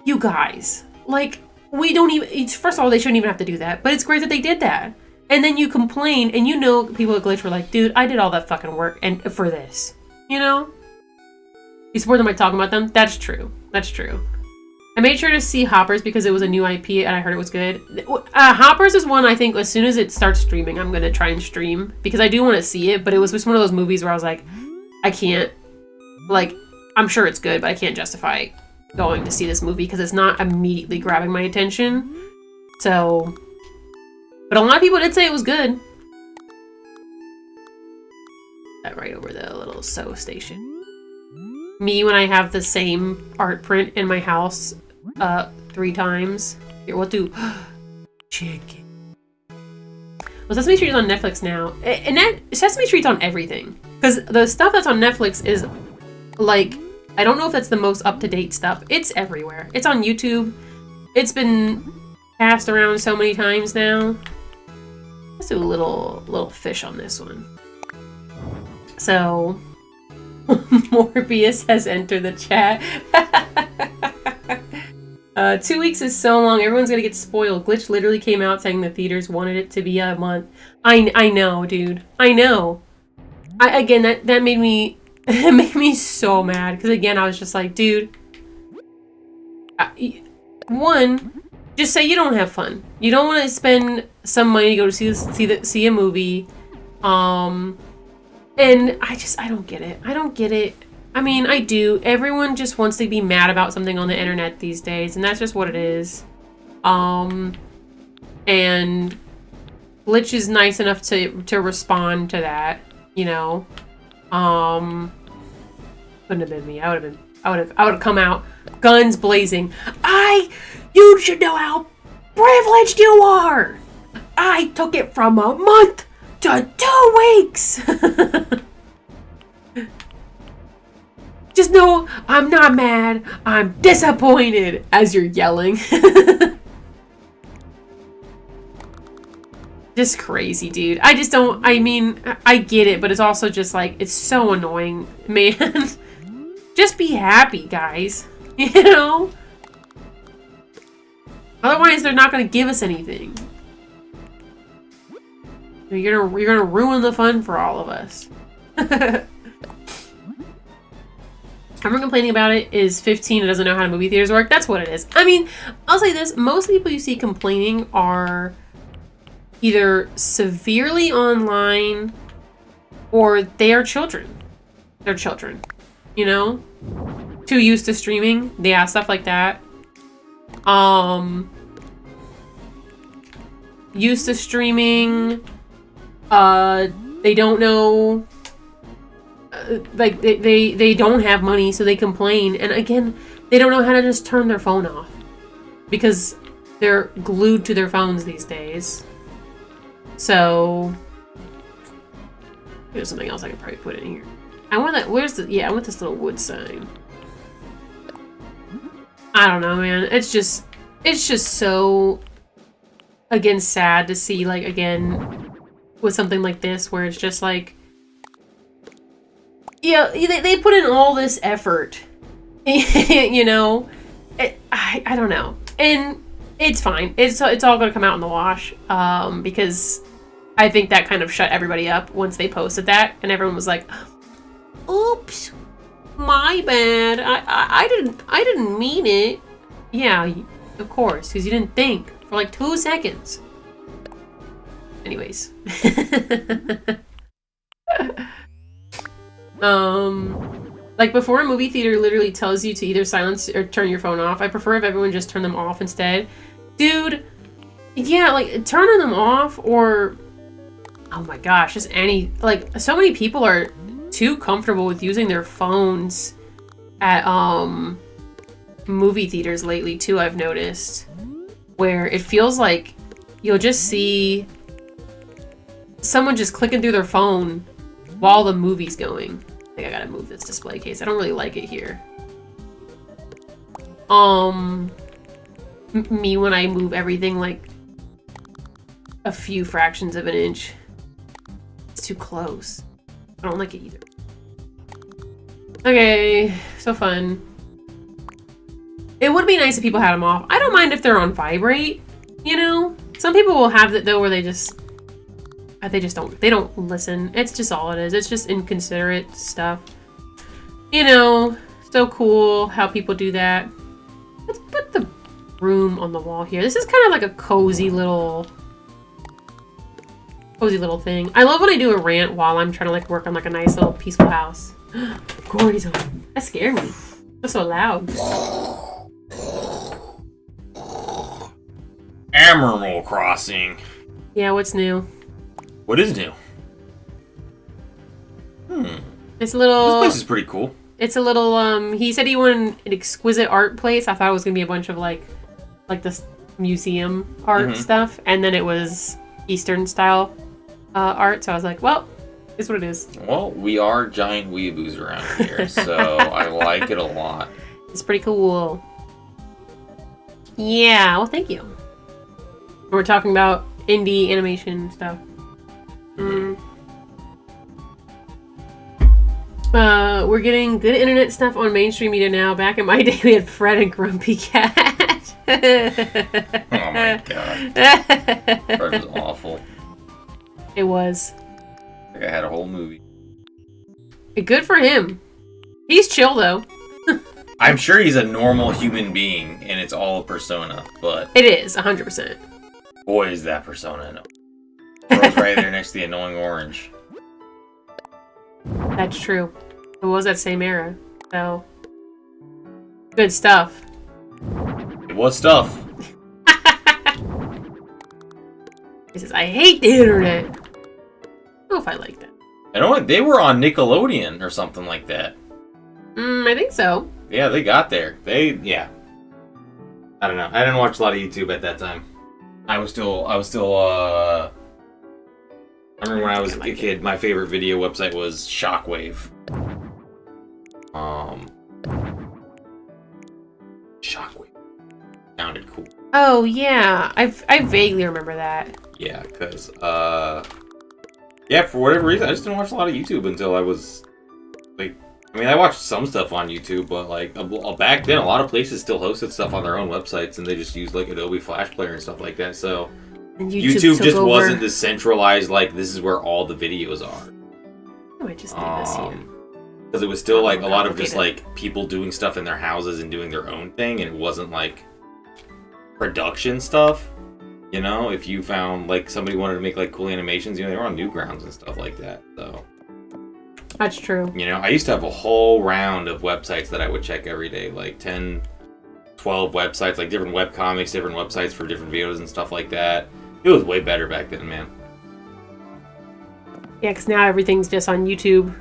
You guys, like, we don't even, first of all, they shouldn't even have to do that, but it's great that they did that. And then you complain, and you know people at Glitch were like, dude, I did all that fucking work and for this, you know? You support them by talking about them? That's true. That's true. I made sure to see Hoppers because it was a new IP and I heard it was good. Hoppers is one I think as soon as it starts streaming, I'm going to try and stream because I do want to see it, but it was just one of those movies where I was like, I can't, like, I'm sure it's good, but I can't justify going to see this movie because it's not immediately grabbing my attention. So, but a lot of people did say it was good. That right over the little sew station. Me when I have the same art print in my house 3 times. Here, we'll do chicken. Well, Sesame Street is on Netflix now. And Sesame Street's on everything. Because the stuff that's on Netflix is like, I don't know if that's the most up-to-date stuff. It's everywhere. It's on YouTube. It's been passed around so many times now. Let's do a little fish on this one. So, Morbius has entered the chat. 2 weeks is so long. Everyone's gonna get spoiled. Glitch literally came out saying the theaters wanted it to be a month. I know, dude. I know. Again, that made me it made me so mad because again, I was just like, dude. One, just say you don't have fun. You don't want to spend some money to go to see a movie. And I don't get it. I don't get it. I mean, I do. Everyone just wants to be mad about something on the internet these days, and that's just what it is. And Glitch is nice enough to respond to that, you know. Couldn't have been me. I would have come out guns blazing. You should know how privileged you are. I took it from a month to 2 weeks. Just know I'm not mad. I'm disappointed as you're yelling. Just crazy, dude. I just don't, I mean, I get it, but it's also just like, it's so annoying, man. Just be happy, guys. You know? Otherwise, they're not going to give us anything. You're gonna ruin the fun for all of us. Everyone complaining about it is 15 and doesn't know how movie theaters work. That's what it is. I mean, I'll say this. Most people you see complaining are either severely online or they are children. They're children. You know? Too used to streaming. Yeah, stuff like that. Used to streaming. They don't know. like they don't have money, so they complain. And again, they don't know how to just turn their phone off because they're glued to their phones these days. So there's something else I could probably put in here. I want that. Where's the? Yeah, I want this little wood sign. I don't know, man. It's just so, again, sad to see, like, again, with something like this, where it's just like, yeah, they put in all this effort, you know. I don't know, and it's fine. It's all gonna come out in the wash, because I think that kind of shut everybody up once they posted that, and everyone was like, "Oops, my bad. I didn't mean it." Yeah, of course, because you didn't think for like 2 seconds. Anyways. Like before a movie theater literally tells you to either silence or turn your phone off, I prefer if everyone just turn them off instead. Dude, yeah, like turning them off or, oh my gosh, just any, like so many people are too comfortable with using their phones at movie theaters lately too, I've noticed, where it feels like you'll just see someone just clicking through their phone while the movie's going. I think I gotta move this display case. I don't really like it here. Me when I move everything like a few fractions of an inch. It's too close. I don't like it either. Okay, so fun. It would be nice if people had them off. I don't mind if they're on vibrate, you know? Some people will have that though where they just don't listen. It's just all it is. It's just inconsiderate stuff. You know, so cool how people do that. Let's put the room on the wall here. This is kind of like a cozy little thing. I love when I do a rant while I'm trying to like work on like a nice little peaceful house. Corey's on. That scared me. That's so loud. Animal Crossing. Yeah, what's new? What is new? It's a little... This place is pretty cool. It's a little, he said he wanted an exquisite art place. I thought it was going to be a bunch of, like this museum art stuff. And then it was Eastern style art. So I was like, well, it's what it is. Well, we are giant weeaboos around here. So I like it a lot. It's pretty cool. Yeah, well, thank you. We're talking about indie animation stuff. We're getting good internet stuff on mainstream media now. Back in my day, we had Fred and Grumpy Cat. Oh my god. Fred was awful. It was. Like I had a whole movie. Good for him. He's chill, though. I'm sure he's a normal human being, and it's all a persona, but... It is, 100%. Boy, is that persona. Bro's right there next to the annoying orange. That's true. It was that same era, so... Good stuff. It was stuff. He says, I hate the internet. I don't know if I like that. I know what, they were on Nickelodeon or something like that. I think so. Yeah, they got there. Yeah. I don't know. I didn't watch a lot of YouTube at that time. I was still, I remember when I was a kid, my favorite video website was Shockwave. Shockwave. Sounded cool. Oh, yeah. I vaguely remember that. Yeah, because, yeah, for whatever reason, I just didn't watch a lot of YouTube until I was, like, I mean, I watched some stuff on YouTube, but, like, back then, a lot of places still hosted stuff on their own websites, and they just used, like, Adobe Flash Player and stuff like that, so... And YouTube just wasn't the centralized, like, this is where all the videos are. I might just leave this here. Because it was still, like, a lot of just, like, people doing stuff in their houses and doing their own thing, and it wasn't, like, production stuff. You know, if you found, like, somebody wanted to make, like, cool animations, you know, they were on Newgrounds and stuff like that, so... That's true. You know, I used to have a whole round of websites that I would check every day, like 10, 12 websites, like different webcomics, different websites for different videos and stuff like that. It was way better back then, man. Yeah, because now everything's just on YouTube.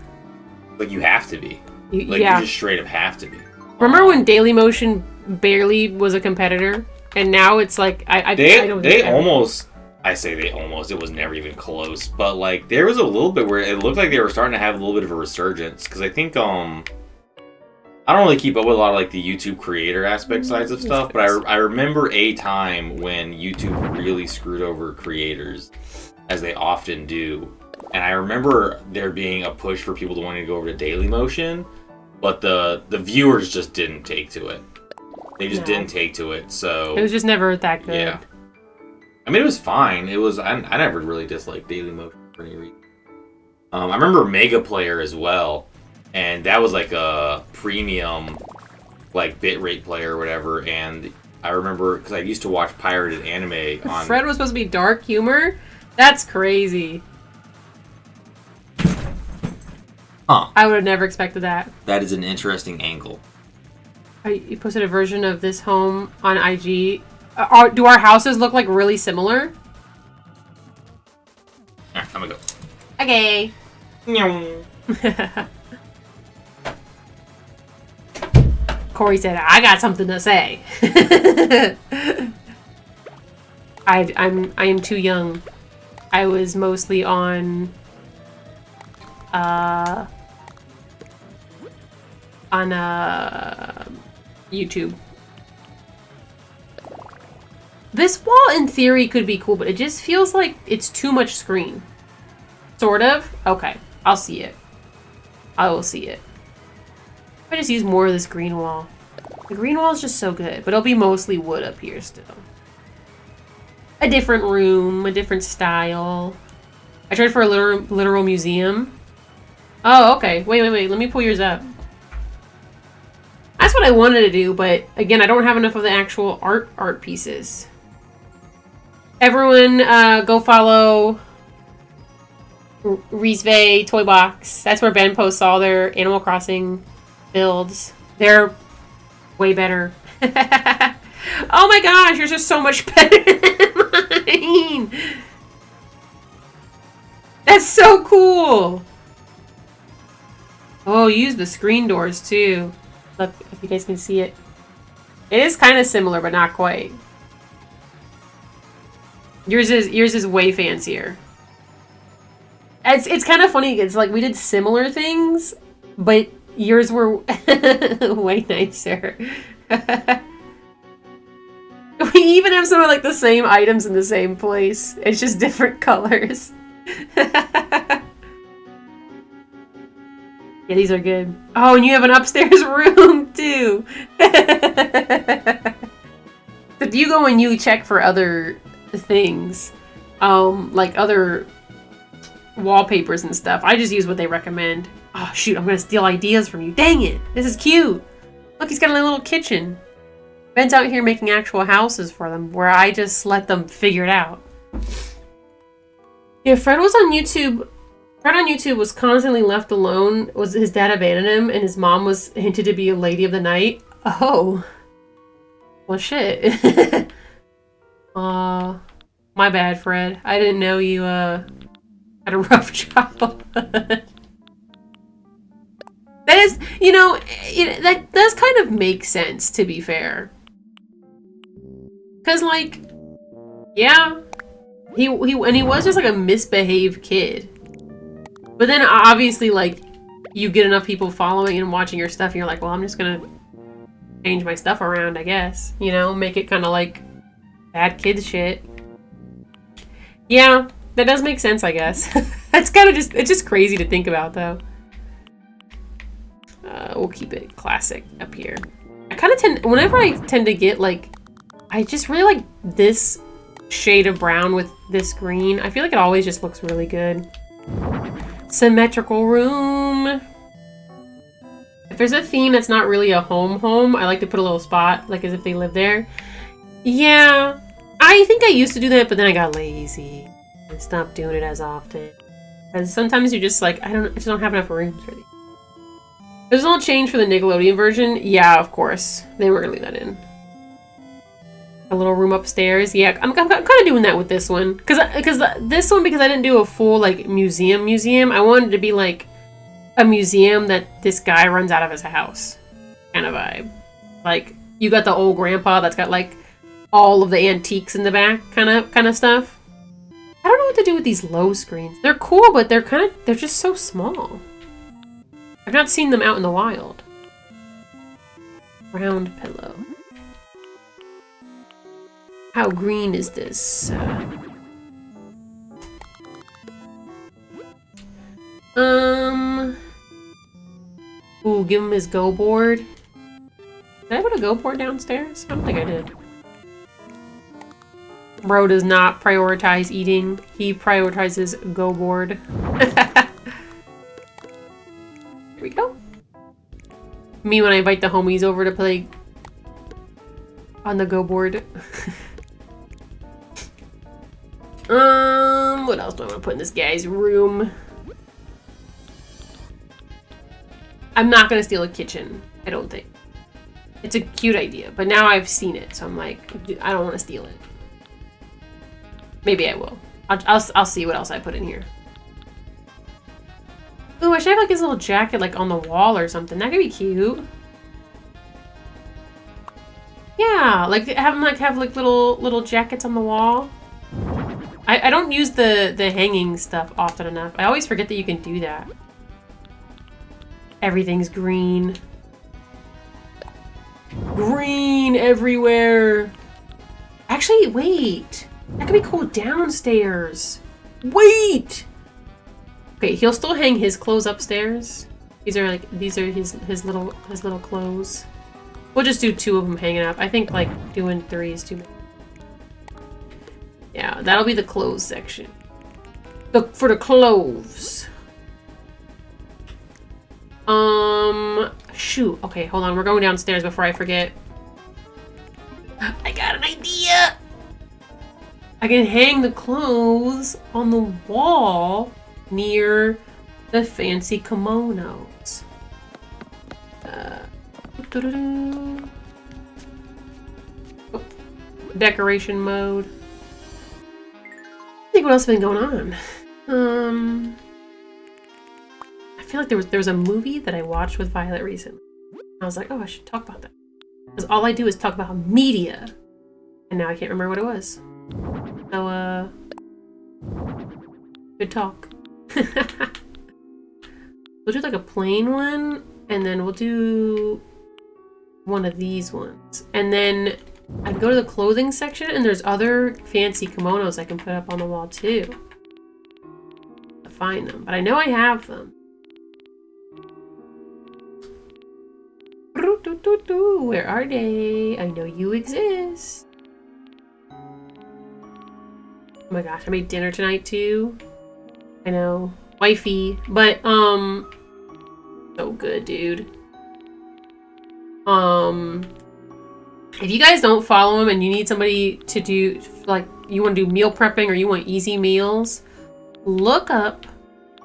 Like, you have to be. Like, yeah. you just straight up have to be. Remember when Dailymotion barely was a competitor? And now it's like, I don't They think almost... I say they almost. It was never even close. But, like, there was a little bit where it looked like they were starting to have a little bit of a resurgence. Because I think, I don't really keep up with a lot of, like, the YouTube creator aspect sides of stuff. But I remember a time when YouTube really screwed over creators, as they often do. And I remember there being a push for people to want to go over to Dailymotion, but the viewers just didn't take to it. They just didn't take to it, so... It was just never that good. Yeah. I mean, it was fine. It was... I never really disliked Dailymotion for any reason. I remember Mega Player as well, and that was like a premium, like, bitrate player or whatever, and I remember, because I used to watch pirated anime on... Fred was supposed to be dark humor? That's crazy. Huh. I would have never expected that. That is an interesting angle. You posted a version of this home on IG. Do our houses look like really similar? Alright, I'm gonna go. Okay. Corey said, I got something to say. I am too young. I was mostly on YouTube. This wall in theory could be cool, but it just feels like it's too much screen. Sort of? Okay, I'll see it. I will see it. I just use more of this green wall. The green wall is just so good, but it'll be mostly wood up here still. A different room, a different style. I tried for a literal museum. Oh, okay. Wait. Let me pull yours up. That's what I wanted to do, but again, I don't have enough of the actual art pieces. Everyone, go follow Rizve Toy Box. That's where Ben posts all their Animal Crossing builds. They're way better. Oh my gosh, yours are so much better than mine. That's so cool. Oh, use the screen doors too. Look, if you guys can see it. It is kind of similar, but not quite. Yours is way fancier. It's kind of funny. It's like we did similar things, but yours were way nicer. We even have some of like the same items in the same place. It's just different colors. Yeah, these are good. Oh, and you have an upstairs room too. If you go and you check for other things, like other wallpapers and stuff, I just use what they recommend. Oh shoot, I'm gonna steal ideas from you. Dang it, this is cute. Look, he's got a little kitchen. Ben's out here making actual houses for them, where I just let them figure it out. Yeah, Fred was on YouTube. Fred on YouTube was constantly left alone. Was his dad abandoned him, and his mom was hinted to be a lady of the night. Oh, well, shit. My bad, Fred. I didn't know you had a rough childhood. That is, you know, that does kind of make sense, to be fair. Cause like, yeah, he was just like a misbehaved kid. But then obviously, like, you get enough people following and watching your stuff, and you're like, well, I'm just gonna change my stuff around, I guess. You know, make it kind of like bad kid shit. Yeah, that does make sense, I guess. It's just crazy to think about, though. We'll keep it classic up here. I kind of whenever I tend to get, like, I just really like this shade of brown with this green. I feel like it always just looks really good. Symmetrical room. If there's a theme that's not really a home, I like to put a little spot, like as if they live there. Yeah, I think I used to do that, but then I got lazy and stopped doing it as often. Because sometimes you're just like, I just don't have enough rooms for these. There's a little change for the Nickelodeon version. Yeah, of course. They were gonna leave that in. A little room upstairs. Yeah, I'm kind of doing that with this one. Because this one, because I didn't do a full, like, museum. I wanted to be, like, a museum that this guy runs out of his house kind of vibe. Like, you got the old grandpa that's got like all of the antiques in the back kind of stuff. I don't know what to do with these low screens. They're cool, but they're just so small. I've not seen them out in the wild. Round pillow. How green is this? Ooh, give him his go board. Did I put a go board downstairs? I don't think I did. Bro does not prioritize eating. He prioritizes go board. Here we go. Me when I invite the homies over to play on the go board. What else do I want to put in this guy's room? I'm not gonna steal a kitchen, I don't think. It's a cute idea, but now I've seen it, so I'm like, I don't want to steal it. Maybe I will. I'll see what else I put in here. Ooh, I should have like his little jacket like on the wall or something. That could be cute. Yeah, like have him like have like little jackets on the wall. I don't use the hanging stuff often enough. I always forget that you can do that. Everything's green. Green everywhere. Actually, wait. That could be cool downstairs. Wait. Okay, he'll still hang his clothes upstairs. These are his little clothes. We'll just do 2 of them hanging up. I think like doing 3 is too many. Yeah, that'll be the clothes section. For the clothes. Shoot. Okay, hold on. We're going downstairs before I forget. I got an idea! I can hang the clothes on the wall near the fancy kimonos. Decoration mode. I think what else has been going on? I feel like there was a movie that I watched with Violet recently. I was like, oh, I should talk about that. Because all I do is talk about media. And now I can't remember what it was. So, good talk. We'll do like a plain one, and then we'll do one of these ones. And then I can go to the clothing section, and there's other fancy kimonos I can put up on the wall too. To find them, but I know I have them. Where are they? I know you exist. Oh my gosh, I made dinner tonight too. I know. Wifey. But, so good, dude. If you guys don't follow him and you need somebody to do, like, you want to do meal prepping or you want easy meals, look up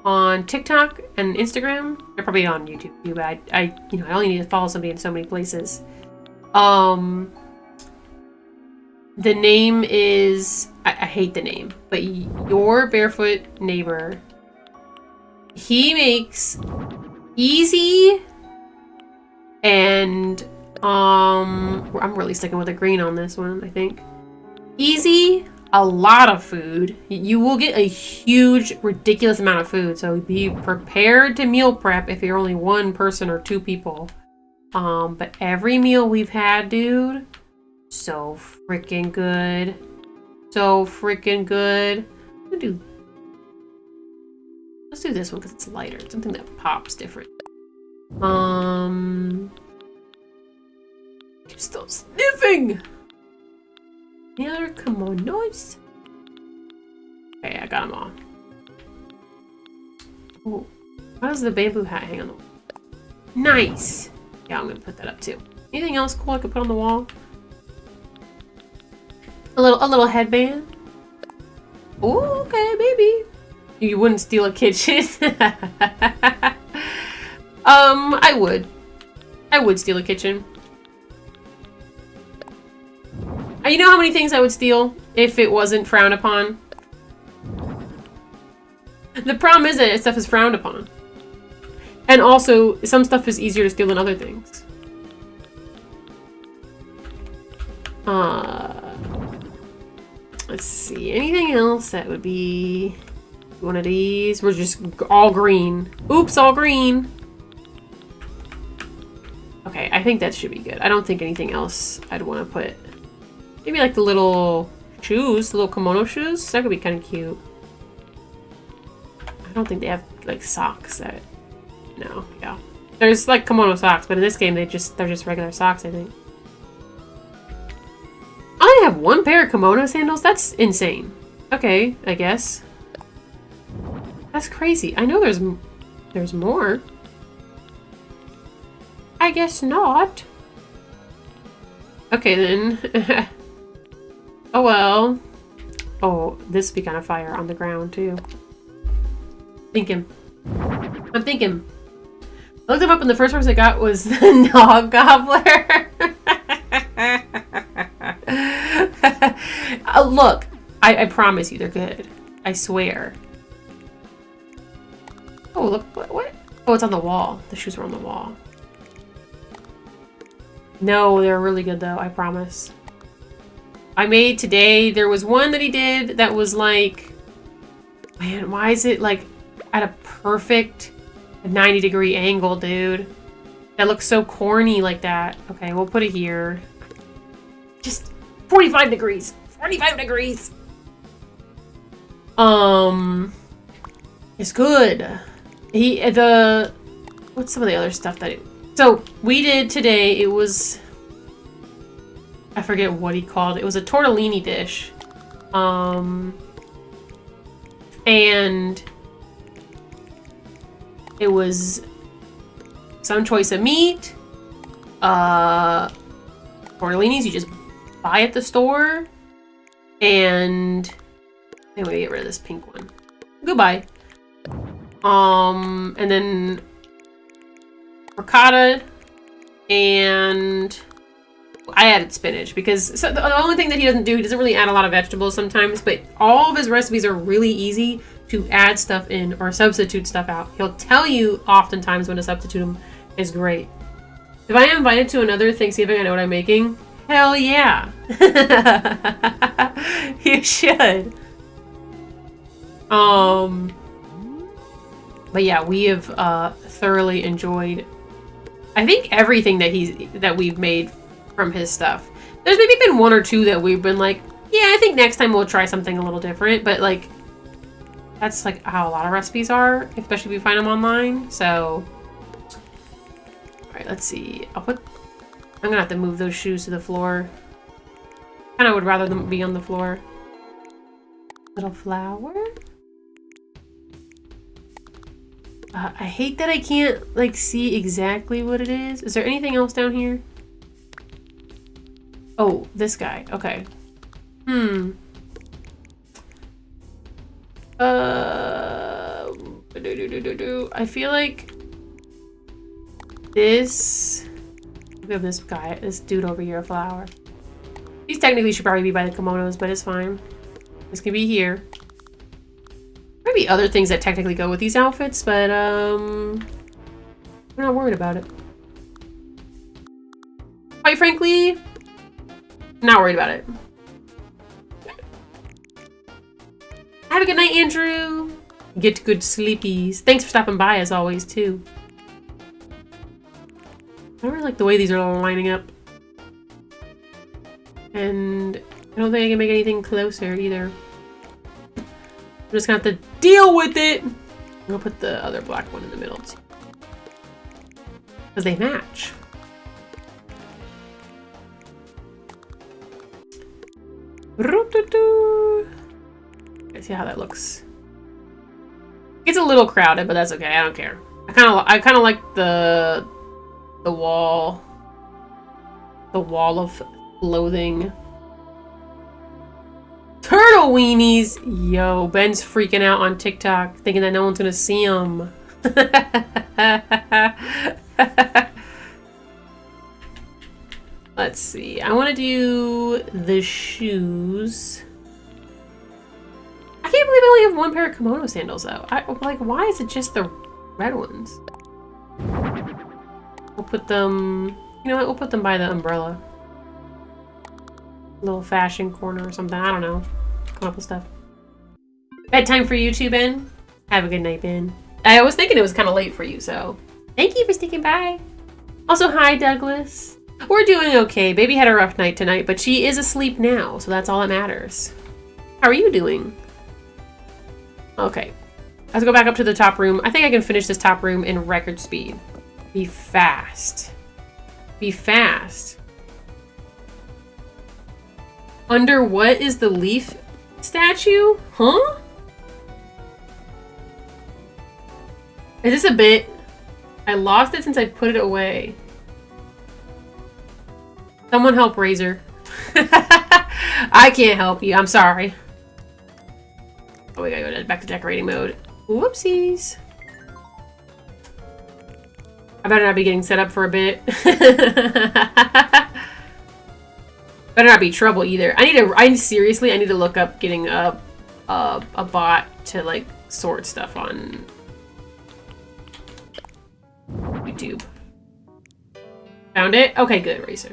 on TikTok and Instagram. They're probably on YouTube too, but I only need to follow somebody in so many places. The name is, I hate the name, but Your Barefoot Neighbor. He makes easy and, I'm really sticking with the green on this one, I think. Easy, a lot of food. You will get a huge, ridiculous amount of food, so be prepared to meal prep if you're only 1 person or 2 people. But every meal we've had, dude, so freaking good. So freaking good. Let's do this one because it's lighter. It's something that pops different. I'm still sniffing. The other kimonos. Okay, I got them all. Oh, how does the bamboo hat hang on the wall? Nice. Yeah, I'm gonna put that up too. Anything else cool I could put on the wall? A little headband. Oh, okay, maybe. You wouldn't steal a kitchen. I would. I would steal a kitchen. You know how many things I would steal if it wasn't frowned upon? The problem is that stuff is frowned upon. And also, some stuff is easier to steal than other things. Let's see. Anything else that would be one of these? We're just all green. Oops, all green. Okay, I think that should be good. I don't think anything else I'd want to put. Maybe like the little shoes, the little kimono shoes. That could be kind of cute. I don't think they have like socks that. No, yeah. There's like kimono socks, but in this game they're just regular socks, I think. I only have one pair of kimono sandals? That's insane. Okay, I guess. That's crazy. I know there's more. I guess not. Okay then. Oh well. Oh, this would be kind of fire on the ground too. I'm thinking. I looked them up and the first person I got was the Nog Gobbler. Look, I promise you they're good. I swear. Oh, look, what? Oh, it's on the wall. The shoes are on the wall. No, they're really good though, I promise. I made today, there was one that he did that was like, man, why is it like at a perfect 90-degree angle, dude? That looks so corny like that. Okay, we'll put it here. Just 45 degrees. 45 degrees. It's good. What's some of the other stuff that so we did today, it was, I forget what he called it. It was a tortellini dish. And it was some choice of meat, tortellinis you just buy at the store, and anyway, get rid of this pink one. Goodbye. And then ricotta, and I added spinach because the only thing that he doesn't do, he doesn't really add a lot of vegetables sometimes, but all of his recipes are really easy to add stuff in or substitute stuff out. He'll tell you oftentimes when to substitute them is great. If I am invited to another Thanksgiving, I know what I'm making. Hell yeah. You should. But yeah, we have thoroughly enjoyed, I think, everything that we've made from his stuff. There's maybe been one or two that we've been like, yeah, I think next time we'll try something a little different, but like that's like how a lot of recipes are, especially if you find them online. So all right, let's see. I'm gonna have to move those shoes to the floor. Kind of would rather them be on the floor. Little flower. I hate that I can't like see exactly what it is. Is there anything else down here? Oh, this guy. Okay. I feel like this. We have this guy, this dude over here, a flower. These technically should probably be by the kimonos, but it's fine. This could be here. Maybe other things that technically go with these outfits, but we're not worried about it. Quite frankly, not worried about it. Have a good night, Andrew. Get good sleepies. Thanks for stopping by, as always, too. I really like the way these are all lining up. And I don't think I can make anything closer, either. I'm just gonna have to deal with it. I'm gonna put the other black one in the middle, too. Because they match. Let's see how that looks. It's a little crowded, but that's okay. I don't care. I kind of like the wall of clothing. Turtle weenies! Yo, Ben's freaking out on TikTok, thinking that no one's gonna see him. Let's see. I want to do the shoes. I can't believe I only have one pair of kimono sandals, though. Like, why is it just the red ones? put them... You know what? We'll put them by the umbrella. Little fashion corner or something. I don't know. Come up with stuff. Bedtime for you too, Ben. Have a good night, Ben. I was thinking it was kind of late for you, so... Thank you for sticking by. Also, hi, Douglas. We're doing okay. Baby had a rough night tonight, but she is asleep now, so that's all that matters. How are you doing? Okay. Let's go back up to the top room. I think I can finish this top room in record speed. Be fast. Be fast. Under what is the leaf statue? Huh? Is this a bit? I lost it since I put it away. Someone help Razor. I can't help you. I'm sorry. Oh, we gotta go back to decorating mode. Whoopsies. I better not be getting set up for a bit. Better not be trouble either. I seriously need to look up getting a bot to like sort stuff on YouTube. Found it? Okay, good, Racer.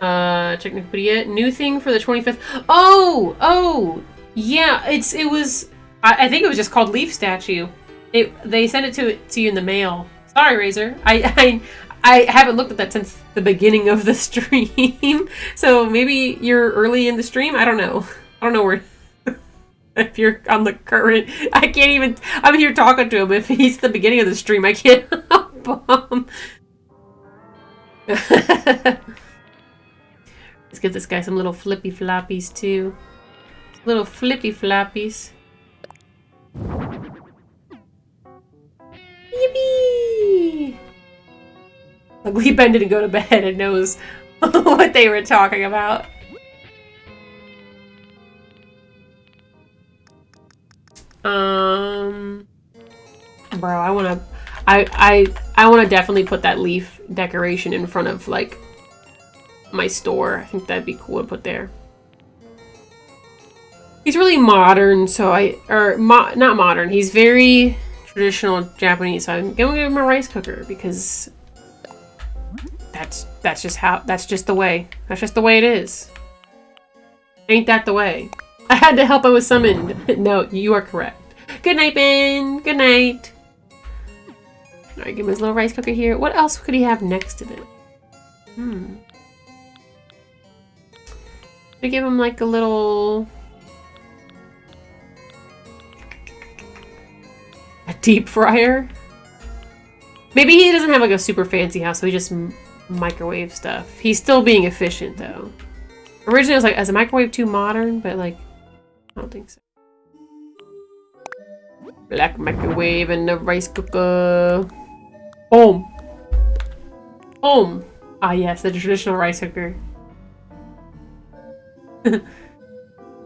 Check Wikipedia. New thing for the 25th. Oh! Yeah, it was, I think it was just called Leaf Statue. They sent it to you in the mail. Sorry, Razor. I haven't looked at that since the beginning of the stream. So maybe you're early in the stream? I don't know. I don't know where... If you're on the current... I can't even... I'm here talking to him. If he's the beginning of the stream, I can't help him. Let's get this guy some little flippy floppies, too. Little flippy floppies. Yippee! Luckily, Ben didn't go to bed and knows what they were talking about. Bro, I wanna definitely put that leaf decoration in front of like my store. I think that'd be cool to put there. He's really modern, so not modern. He's very traditional Japanese. So I'm gonna give him a rice cooker because that's just the way. That's just the way it is. Ain't that the way? I had to help. I was summoned. No, you are correct. Good night, Ben. Good night. All right, give him his little rice cooker here. What else could he have next to it? I give him like a little... A deep fryer? Maybe he doesn't have like a super fancy house, so he just microwave stuff. He's still being efficient though. Originally I was like, is a microwave too modern? But like, I don't think so. Black microwave and a rice cooker. Home. Home. Ah yes, the traditional rice cooker.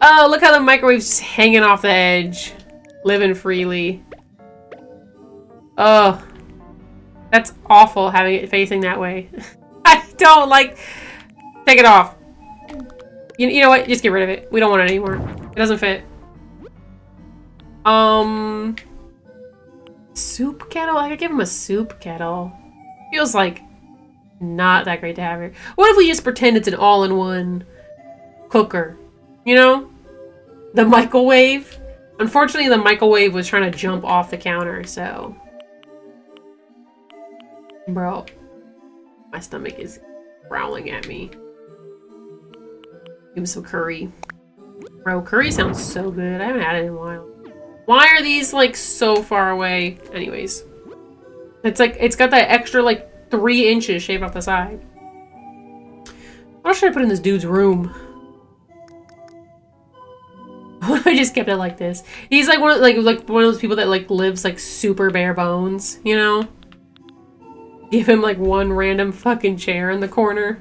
Oh, look how the microwave's just hanging off the edge. Living freely. Oh. That's awful having it facing that way. I don't like... Take it off. You know what? Just get rid of it. We don't want it anymore. It doesn't fit. Soup kettle? I could give him a soup kettle. Feels like not that great to have here. What if we just pretend it's an all-in-one cooker? You know? The microwave? Unfortunately, the microwave was trying to jump off the counter, so... Bro. My stomach is growling at me. Give him some curry. Bro, curry sounds so good. I haven't had it in a while. Why are these, like, so far away? Anyways. It's like, it's got that extra, like, 3 inches shaved off the side. What else should I put in this dude's room? I just kept it like this. He's like one of those people that like lives like super bare bones, you know? Give him like one random fucking chair in the corner.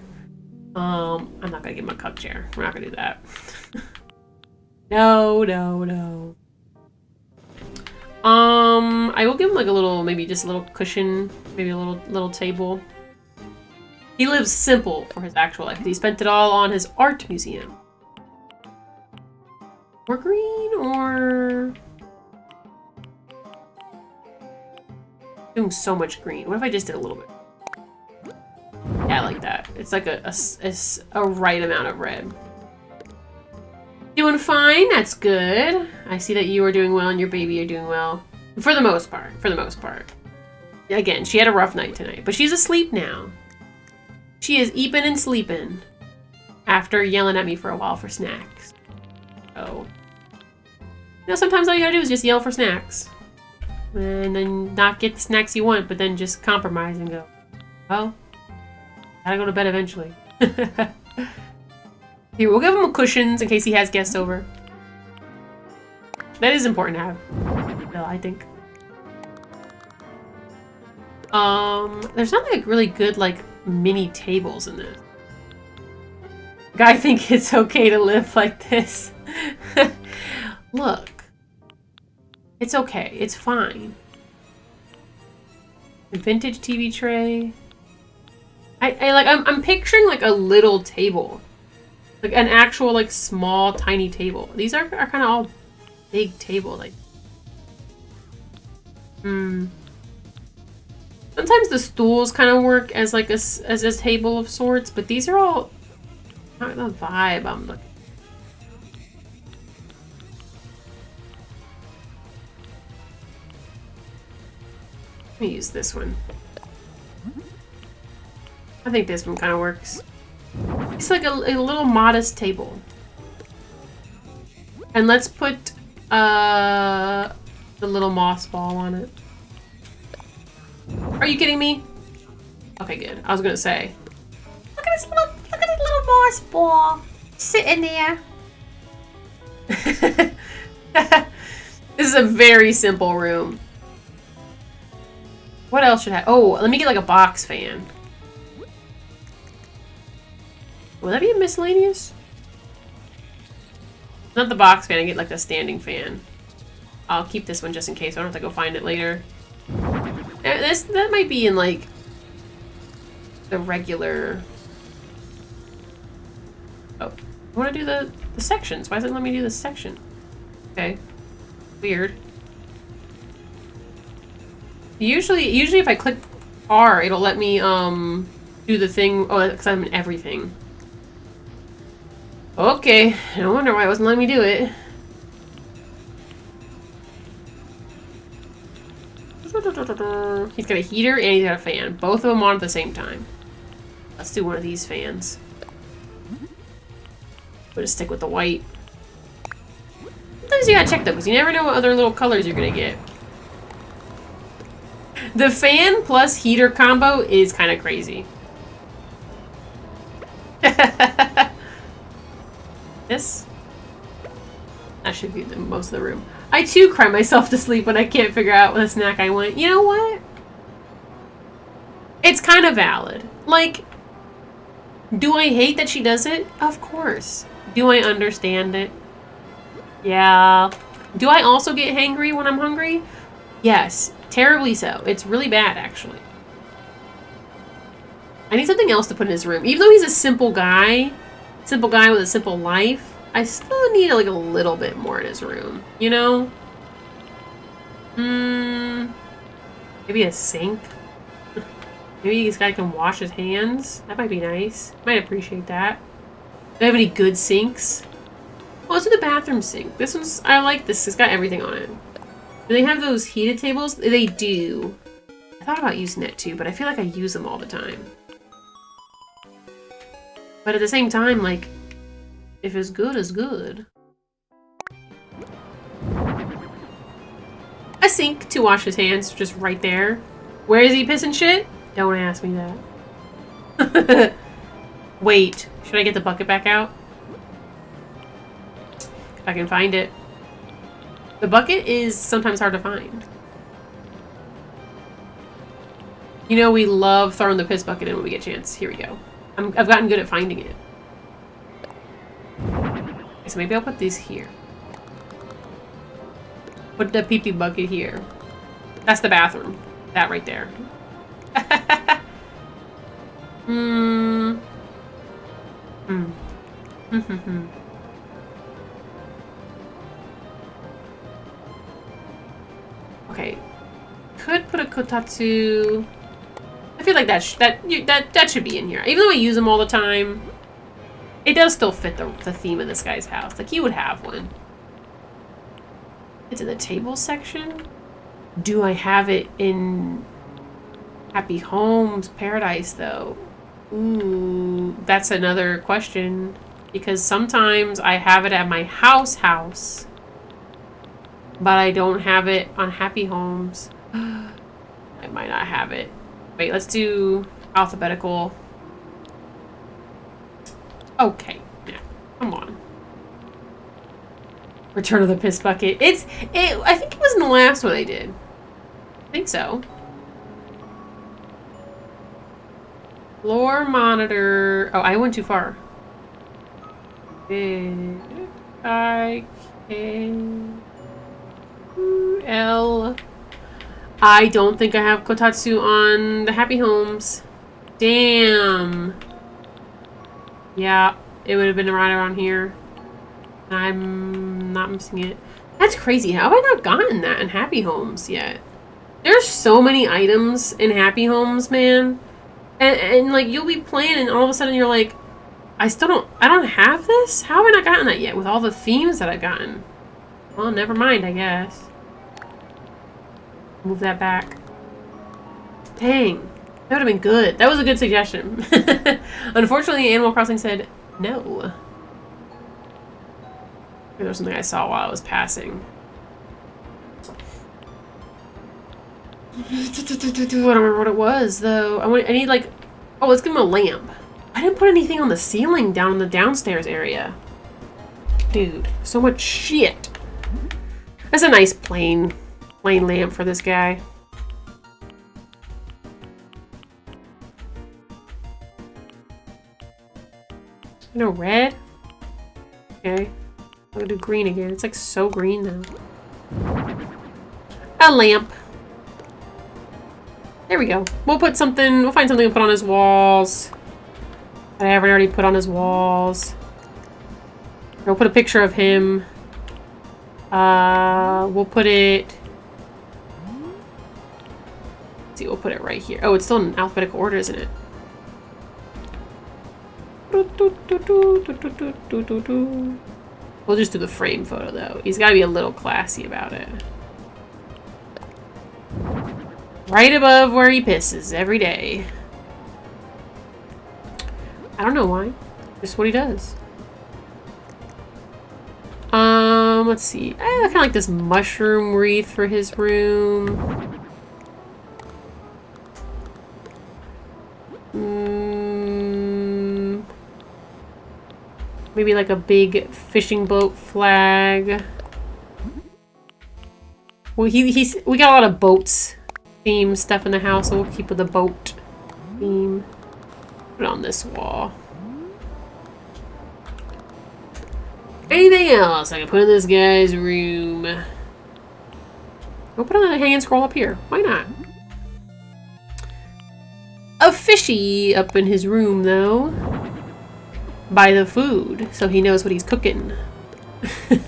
I'm not gonna give him a cup chair. We're not gonna do that. No. I will give him like a little, maybe just a little cushion, maybe a little table. He lives simple for his actual life. He spent it all on his art museum. Or green, or... Doing so much green. What if I just did a little bit? Yeah, I like that. It's like a right amount of red. Doing fine. That's good. I see that you are doing well and your baby are doing well. For the most part. For the most part. Again, she had a rough night tonight, but she's asleep now. She is eeping and sleeping after yelling at me for a while for snacks. So, you know, sometimes all you gotta do is just yell for snacks. And then not get the snacks you want, but then just compromise and go, well, gotta go to bed eventually. Here, we'll give him cushions in case he has guests over. That is important to have, well, I think. There's not like really good like mini tables in this. I think it's okay to live like this. Look. It's okay. It's fine. Vintage TV tray. I'm picturing like a little table. Like an actual like small tiny table. These are kind of all big table like. Sometimes the stools kind of work as like as a table of sorts, but these are all not the vibe I'm looking. Let me use this one. I think this one kind of works. It's like a little modest table. And let's put the little moss ball on it. Are you kidding me? Okay, good. I was gonna say. Look at this little moss ball sitting there. This is a very simple room. What else should I have? Oh, let me get like a box fan. Will that be a miscellaneous? Not the box fan, I get like the standing fan. I'll keep this one just in case. I don't have to go find it later. That might be in like the regular. Oh, I want to do the sections. Why doesn't it let me do the section? Okay, weird. Usually if I click R, it'll let me do the thing. Oh, because I'm in everything. Okay, no wonder why it wasn't letting me do it. He's got a heater and he's got a fan. Both of them on at the same time. Let's do one of these fans. We'll just stick with the white. Sometimes you gotta check though, because you never know what other little colors you're gonna get. The fan plus heater combo is kind of crazy. This? That should be most of the room. I too cry myself to sleep when I can't figure out what snack I want. You know what? It's kind of valid. Like, do I hate that she does it? Of course. Do I understand it? Yeah. Do I also get hangry when I'm hungry? Yes. Terribly so. It's really bad, actually. I need something else to put in his room. Even though he's a simple guy with a simple life, I still need like a little bit more in his room, you know? Maybe a sink? Maybe this guy can wash his hands? That might be nice. Might appreciate that. Do I have any good sinks? Oh, let's do the bathroom sink. This one's, I like this. It's got everything on it. Do they have those heated tables? They do. I thought about using that too, but I feel like I use them all the time. But at the same time, like, if it's good, it's good. A sink to wash his hands, just right there. Where is he pissing shit? Don't ask me that. Wait, should I get the bucket back out? If I can find it. The bucket is sometimes hard to find. You know, we love throwing the piss bucket in when we get a chance. Here we go. I've gotten good at finding it. Okay, so maybe I'll put these here. Put the pee-pee bucket here. That's the bathroom. That right there. Okay. Could put a kotatsu. I feel like that should be in here. Even though I use them all the time, it does still fit the theme of this guy's house. Like, you would have one. It's in the table section. Do I have it in Happy Homes Paradise, though? Ooh, that's another question. Because sometimes I have it at my house, but I don't have it on Happy Homes. I might not have it. Wait, let's do alphabetical. Okay, yeah, come on. Return of the Piss Bucket. I think it was in the last one I did. I think so. Floor monitor. Oh, I went too far. I-K-L. I don't think I have kotatsu on the Happy Homes. Damn. Yeah, it would have been right around here. I'm not missing it. That's crazy. How have I not gotten that in Happy Homes yet? There's so many items in Happy Homes, man. And like, you'll be playing and all of a sudden you're like, I don't have this? How have I not gotten that yet with all the themes that I've gotten? Well, never mind, I guess. Move that back. Dang. That would have been good. That was a good suggestion. Unfortunately, Animal Crossing said no. There was something I saw while I was passing. I don't remember what it was, though. I need, like... Oh, let's give him a lamp. I didn't put anything on the ceiling down in the downstairs area. Dude, so much shit. That's a nice plain lamp for this guy. No red? Okay. I'm gonna do green again. It's like so green now. A lamp. There we go. We'll find something to put on his walls. That I haven't already put on his walls. We'll put a picture of him. We'll put it... Let's see, we'll put it right here. Oh, it's still in alphabetical order, isn't it? We'll just do the frame photo, though. He's got to be a little classy about it. Right above where he pisses every day. I don't know why. Just what he does. Let's see. I kind of like this mushroom wreath for his room. Maybe like a big fishing boat flag. Well, we got a lot of boats theme stuff in the house, so we'll keep with the boat theme. Put it on this wall. Anything else I can put in this guy's room? We'll put on a hang and scroll up here. Why not? A fishy up in his room, though. By the food, so he knows what he's cooking. You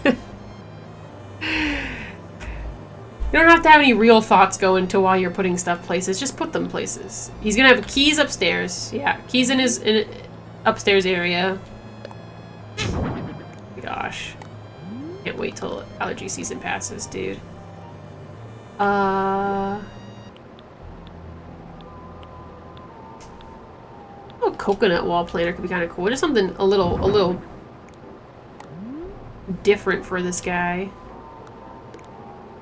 don't have to have any real thoughts go into while you're putting stuff places. Just put them places. He's gonna have keys upstairs. Yeah, keys in his upstairs area. Gosh, can't wait till allergy season passes, dude. Oh, coconut wall planter could be kind of cool. Just something a little different for this guy.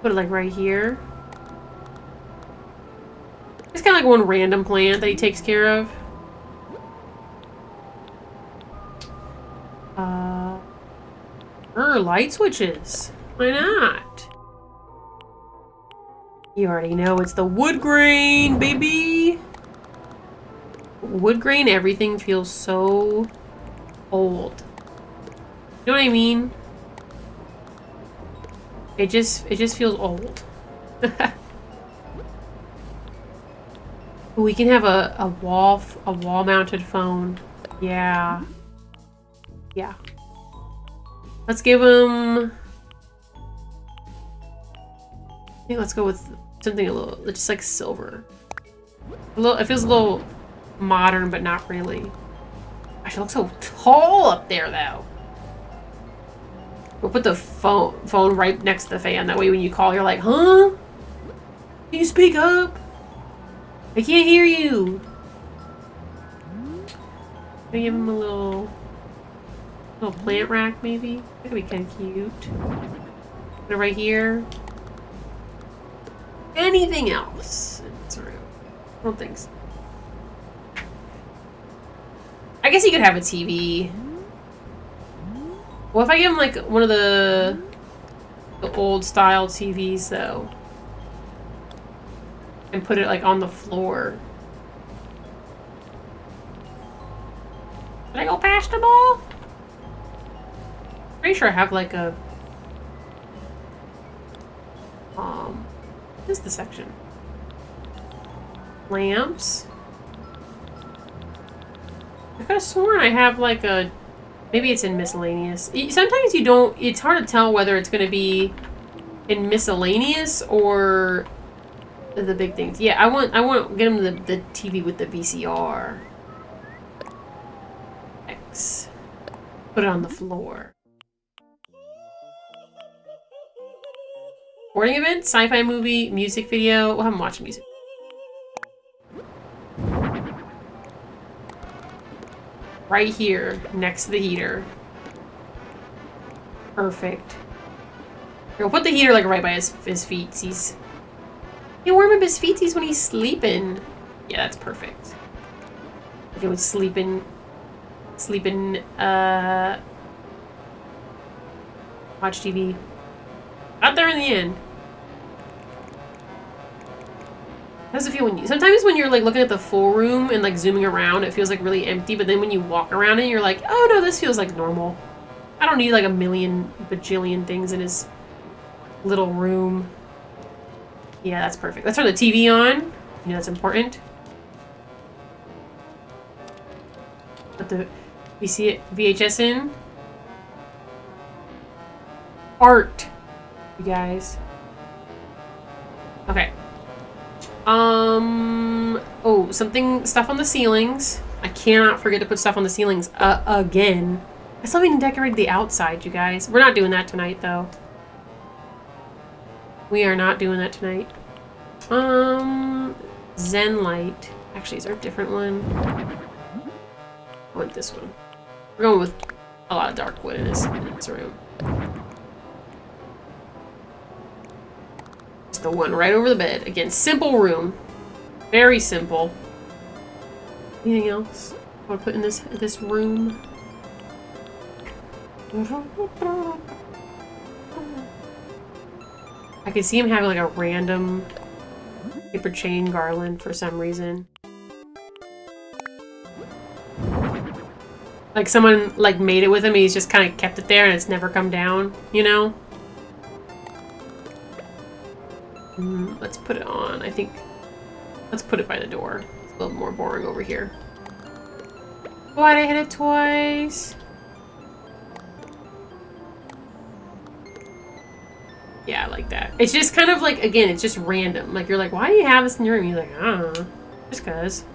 Put it like right here. It's kind of like one random plant that he takes care of. Light switches. Why not? You already know it's the wood grain, baby. Wood grain, everything feels so old. You know what I mean? It just feels old. We can have a wall mounted phone. Yeah. Yeah. Let's give him... I think let's go with something a little, just like silver. It feels a little modern, but not really. Gosh, it looks so tall up there, though. We'll put the phone right next to the fan. That way when you call, you're like, huh? Can you speak up? I can't hear you. Can I give him a little plant rack, maybe? That could be kind of cute. Put it right here. Anything else in this room? I don't think so. I guess he could have a TV. What if I give him like one of the old style TVs though? And put it like on the floor. Did I go past the ball? Pretty sure I have like a what is the section? Lamps. I could have sworn I have like a, maybe it's in miscellaneous. Sometimes you don't, it's hard to tell whether it's going to be in miscellaneous or the big things. Yeah, I want get him the TV with the VCR. X. Put it on the floor. Sporting event, sci-fi movie, music video. We'll have him watch music. Right here, next to the heater. Perfect. We'll put the heater like right by his feetsies. You warm up his feetsies when he's sleeping. Yeah, that's perfect. If he was sleeping, watch TV. Got there in the end. How does it feel when you... Sometimes when you're like looking at the full room and like zooming around, it feels like really empty, but then when you walk around it, you're like, oh no, this feels like normal. I don't need like a million bajillion things in his little room. Yeah, that's perfect. Let's turn the TV on. You know that's important. Put the VHS in. Art, you guys. Okay. Oh, stuff on the ceilings. I cannot forget to put stuff on the ceilings again. I still haven't decorated the outside, you guys. We're not doing that tonight, though. We are not doing that tonight. Zen light. Actually, is there a different one? I want this one. We're going with a lot of dark wood in this room. It's the one right over the bed. Again, simple room. Very simple. Anything else I want to put in this room? I can see him having like a random paper chain garland for some reason. Like someone like made it with him and he's just kind of kept it there and it's never come down, you know? Let's put it on. I think let's put it by the door. It's a little more boring over here. Why'd I hit it twice? Yeah, I like that. It's just kind of like, again, it's just random. Like, you're like, why do you have this in your room? You're like, I don't know. Just cause.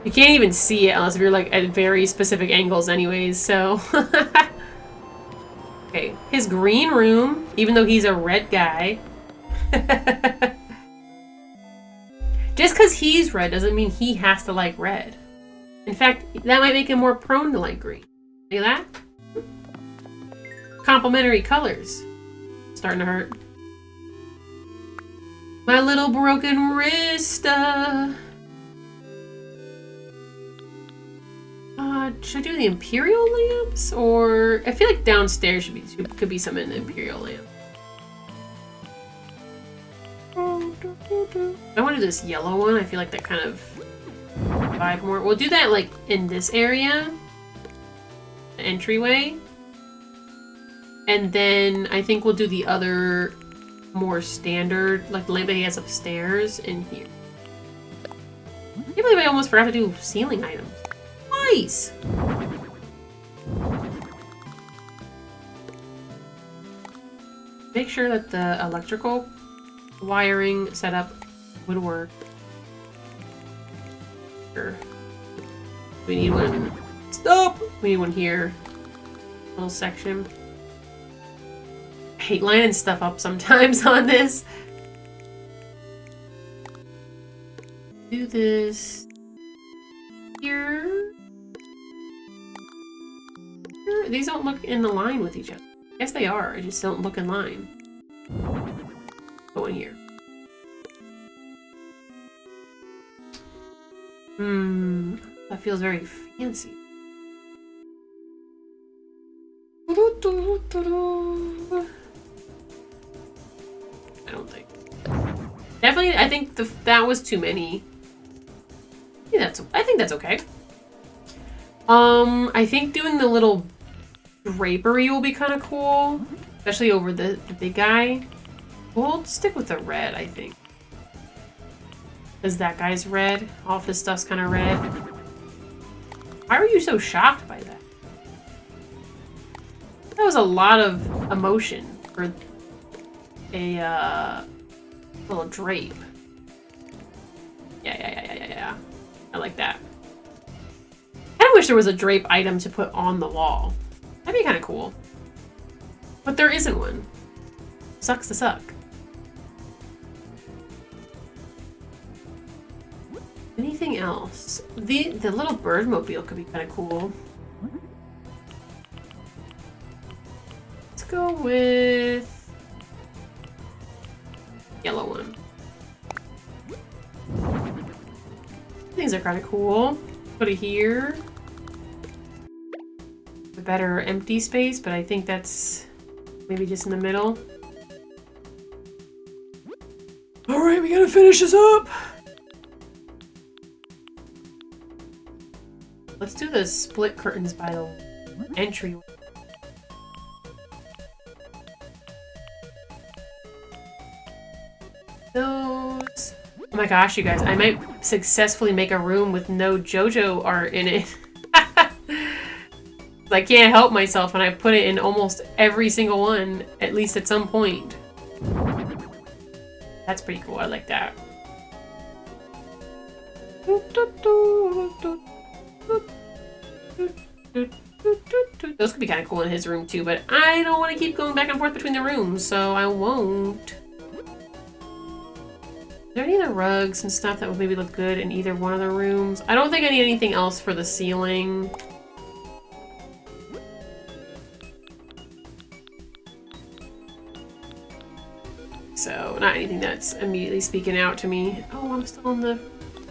You can't even see it unless if you're like at very specific angles anyways, so. Okay, his green room, even though he's a red guy. Just because he's red doesn't mean he has to like red. In fact, that might make him more prone to like green. See that? Complementary colors. Starting to hurt. My little broken wrist. Should I do the Imperial lamps? Or I feel like downstairs could be some in the Imperial lamp. I want to do this yellow one. I feel like that kind of vibe more. We'll do that like in this area. The entryway. And then I think we'll do the other more standard, like the lamp that he has upstairs in here. I can't believe I almost forgot to do ceiling items. Twice! Make sure that the electrical wiring setup would work. Sure. We need one. Stop! We need one here. Little section. I hate lining stuff up sometimes on this. Do this here. Here. These don't look in the line with each other. Yes, they are. I just don't look in line. Go in here. That feels very fancy. I don't think. Definitely, I think that was too many. Yeah, I think that's okay. I think doing the little drapery will be kind of cool, especially over the big guy. We'll stick with the red, I think. Because that guy's red. All of his stuff's kind of red. Why were you so shocked by that? That was a lot of emotion for a little drape. Yeah. I like that. I wish there was a drape item to put on the wall. That'd be kind of cool. But there isn't one. Sucks to suck. Anything else? The little birdmobile could be kind of cool. Let's go with yellow one. Things are kind of cool. Put it here. A better empty space, but I think that's maybe just in the middle. All right, we gotta finish this up. Let's do the split curtains by the entry. Those. Oh my gosh, you guys, I might successfully make a room with no JoJo art in it. I can't help myself and I put it in almost every single one, at least at some point. That's pretty cool, I like that. Those could be kind of cool in his room too, but I don't want to keep going back and forth between the rooms, so I won't. Are there any other rugs and stuff that would maybe look good in either one of the rooms? I don't think I need anything else for the ceiling. So, not anything that's immediately speaking out to me. Oh, I'm still in the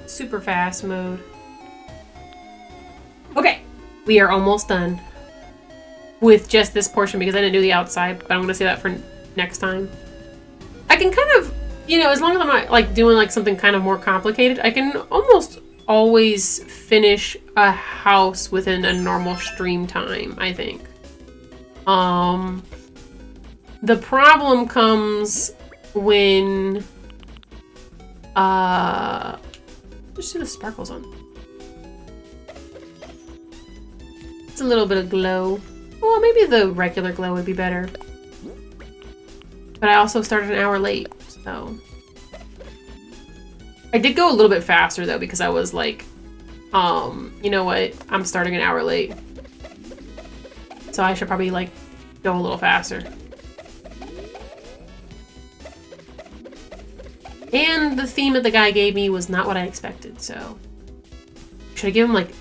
super fast mode. Okay, we are almost done with just this portion because I didn't do the outside, but I'm going to say that for next time. I can kind of, you know, as long as I'm not like doing like something kind of more complicated, I can almost always finish a house within a normal stream time, I think. The problem comes when just see the sparkles on. It's a little bit of glow. Well, maybe the regular glow would be better. But I also started an hour late, so. I did go a little bit faster though, because I was like, you know what? I'm starting an hour late. So I should probably like go a little faster. And the theme that the guy gave me was not what I expected, so. Should I give him like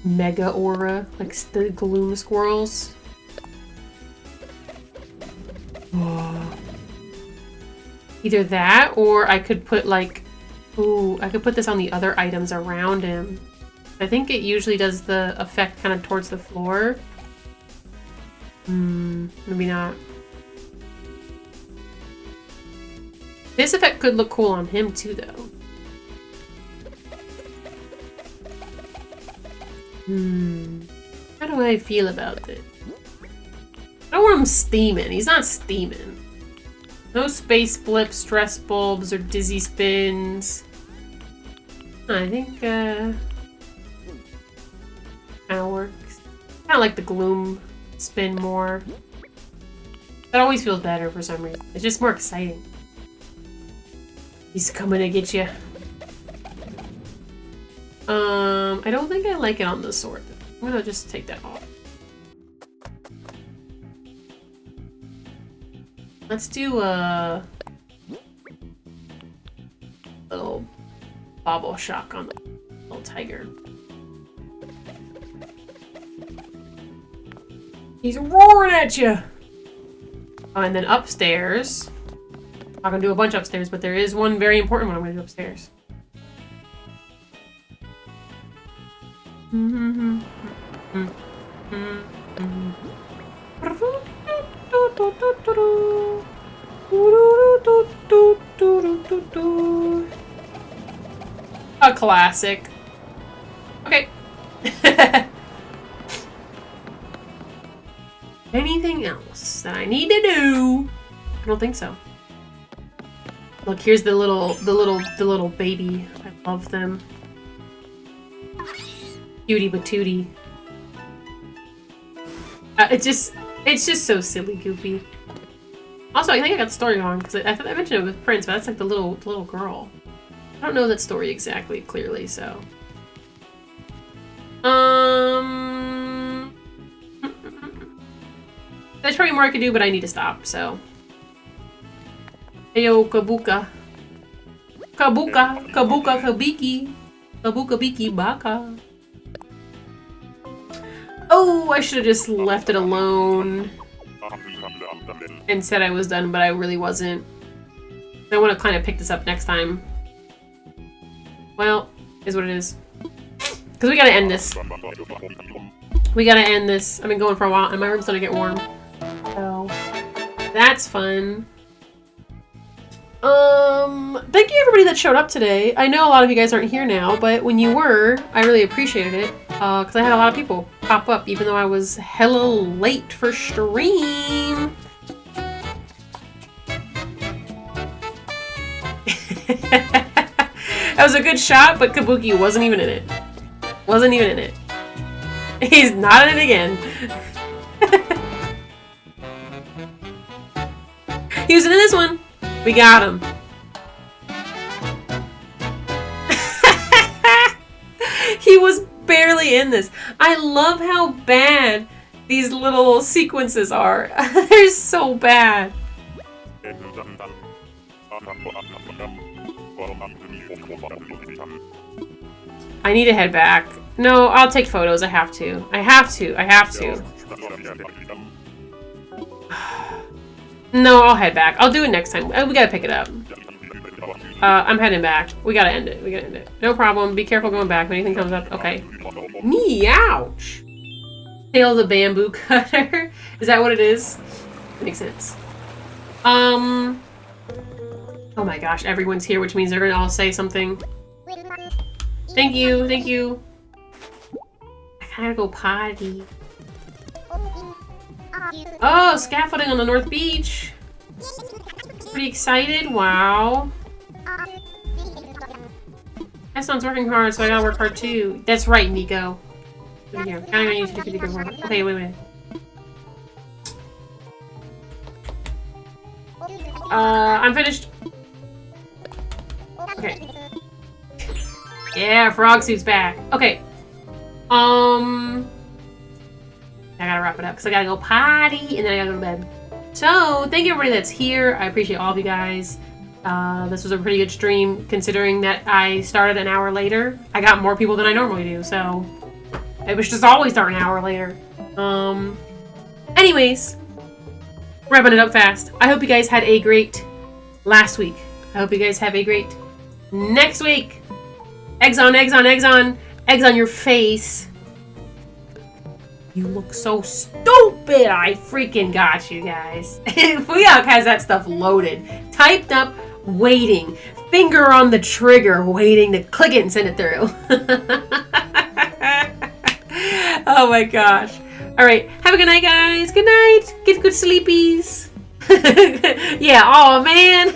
Mega Aura, like the Gloom Squirrels? Either that, or I could put like, ooh, I could put this on the other items around him. I think it usually does the effect kind of towards the floor. Maybe not. This effect could look cool on him too, though. How do I feel about this? I don't want him steaming. He's not steaming. No space blips, stress bulbs, or dizzy spins. I think, kind of works. Kind of like the gloom spin more. That always feels better for some reason. It's just more exciting. He's coming to get you. I don't think I like it on the sword. I'm gonna just take that off. Let's do a little bobble shock on the little tiger. He's roaring at you! Oh, and then upstairs. I'm not gonna do a bunch upstairs, but there is one very important one I'm gonna do upstairs. A classic. Okay. Anything else that I need to do? I don't think so. Look, here's the little baby. I love them. Cutie patootie. It's just so silly, goofy. Also, I think I got the story wrong because I thought I mentioned it with Prince, but that's like the little girl. I don't know that story exactly clearly, so. There's probably more I could do, but I need to stop, so. Heyo, Kabuka. Kabuka, Kabuka, Kabiki. Kabuka, Biki, Baka. Oh, I should have just left it alone and said I was done, but I really wasn't. I want to kind of pick this up next time. Well, is what it is. Because we gotta end this. We gotta end this. I've been going for a while, and my room's starting to get warm. So, that's fun. Thank you everybody that showed up today. I know a lot of you guys aren't here now, but when you were, I really appreciated it. Because I had a lot of people pop up, even though I was hella late for stream. That was a good shot, but Kabuki wasn't even in it. Wasn't even in it. He's not in it again. He was in this one. We got him. He was barely in this. I love how bad these little sequences are. They're so bad. I need to head back. No, I'll take photos. I have to. I have to. I have to. No, I'll head back. I'll do it next time. We gotta pick it up. I'm heading back. We gotta end it. We gotta end it. No problem. Be careful going back if anything comes up. Okay. Ouch! Tail of the bamboo cutter. Is that what it is? Makes sense. Oh my gosh, everyone's here, which means they're gonna all say something. Thank you, thank you. I gotta go potty. Oh, scaffolding on the North Beach. Pretty excited, wow. Eston's working hard, so I gotta work hard too. That's right, Nico. Here, counting on you to do good work. Okay, wait. I'm finished. Okay. Yeah, frog suit's back. Okay. I gotta wrap it up because I gotta go potty and then I gotta go to bed. So, thank you everybody that's here. I appreciate all of you guys. This was a pretty good stream considering that I started an hour later. I got more people than I normally do, so it was just always start an hour later. Anyways, wrapping it up fast. I hope you guys had a great last week. I hope you guys have a great next week. Eggs on, eggs on, eggs on. Eggs on your face. You look so stupid. I freaking got you guys. Fuyok has that stuff loaded. Typed up, waiting. Finger on the trigger, waiting to click it and send it through. Oh my gosh. Alright, have a good night, guys. Good night. Get good sleepies. Yeah, oh man.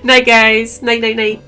Night, guys. Night, night, night.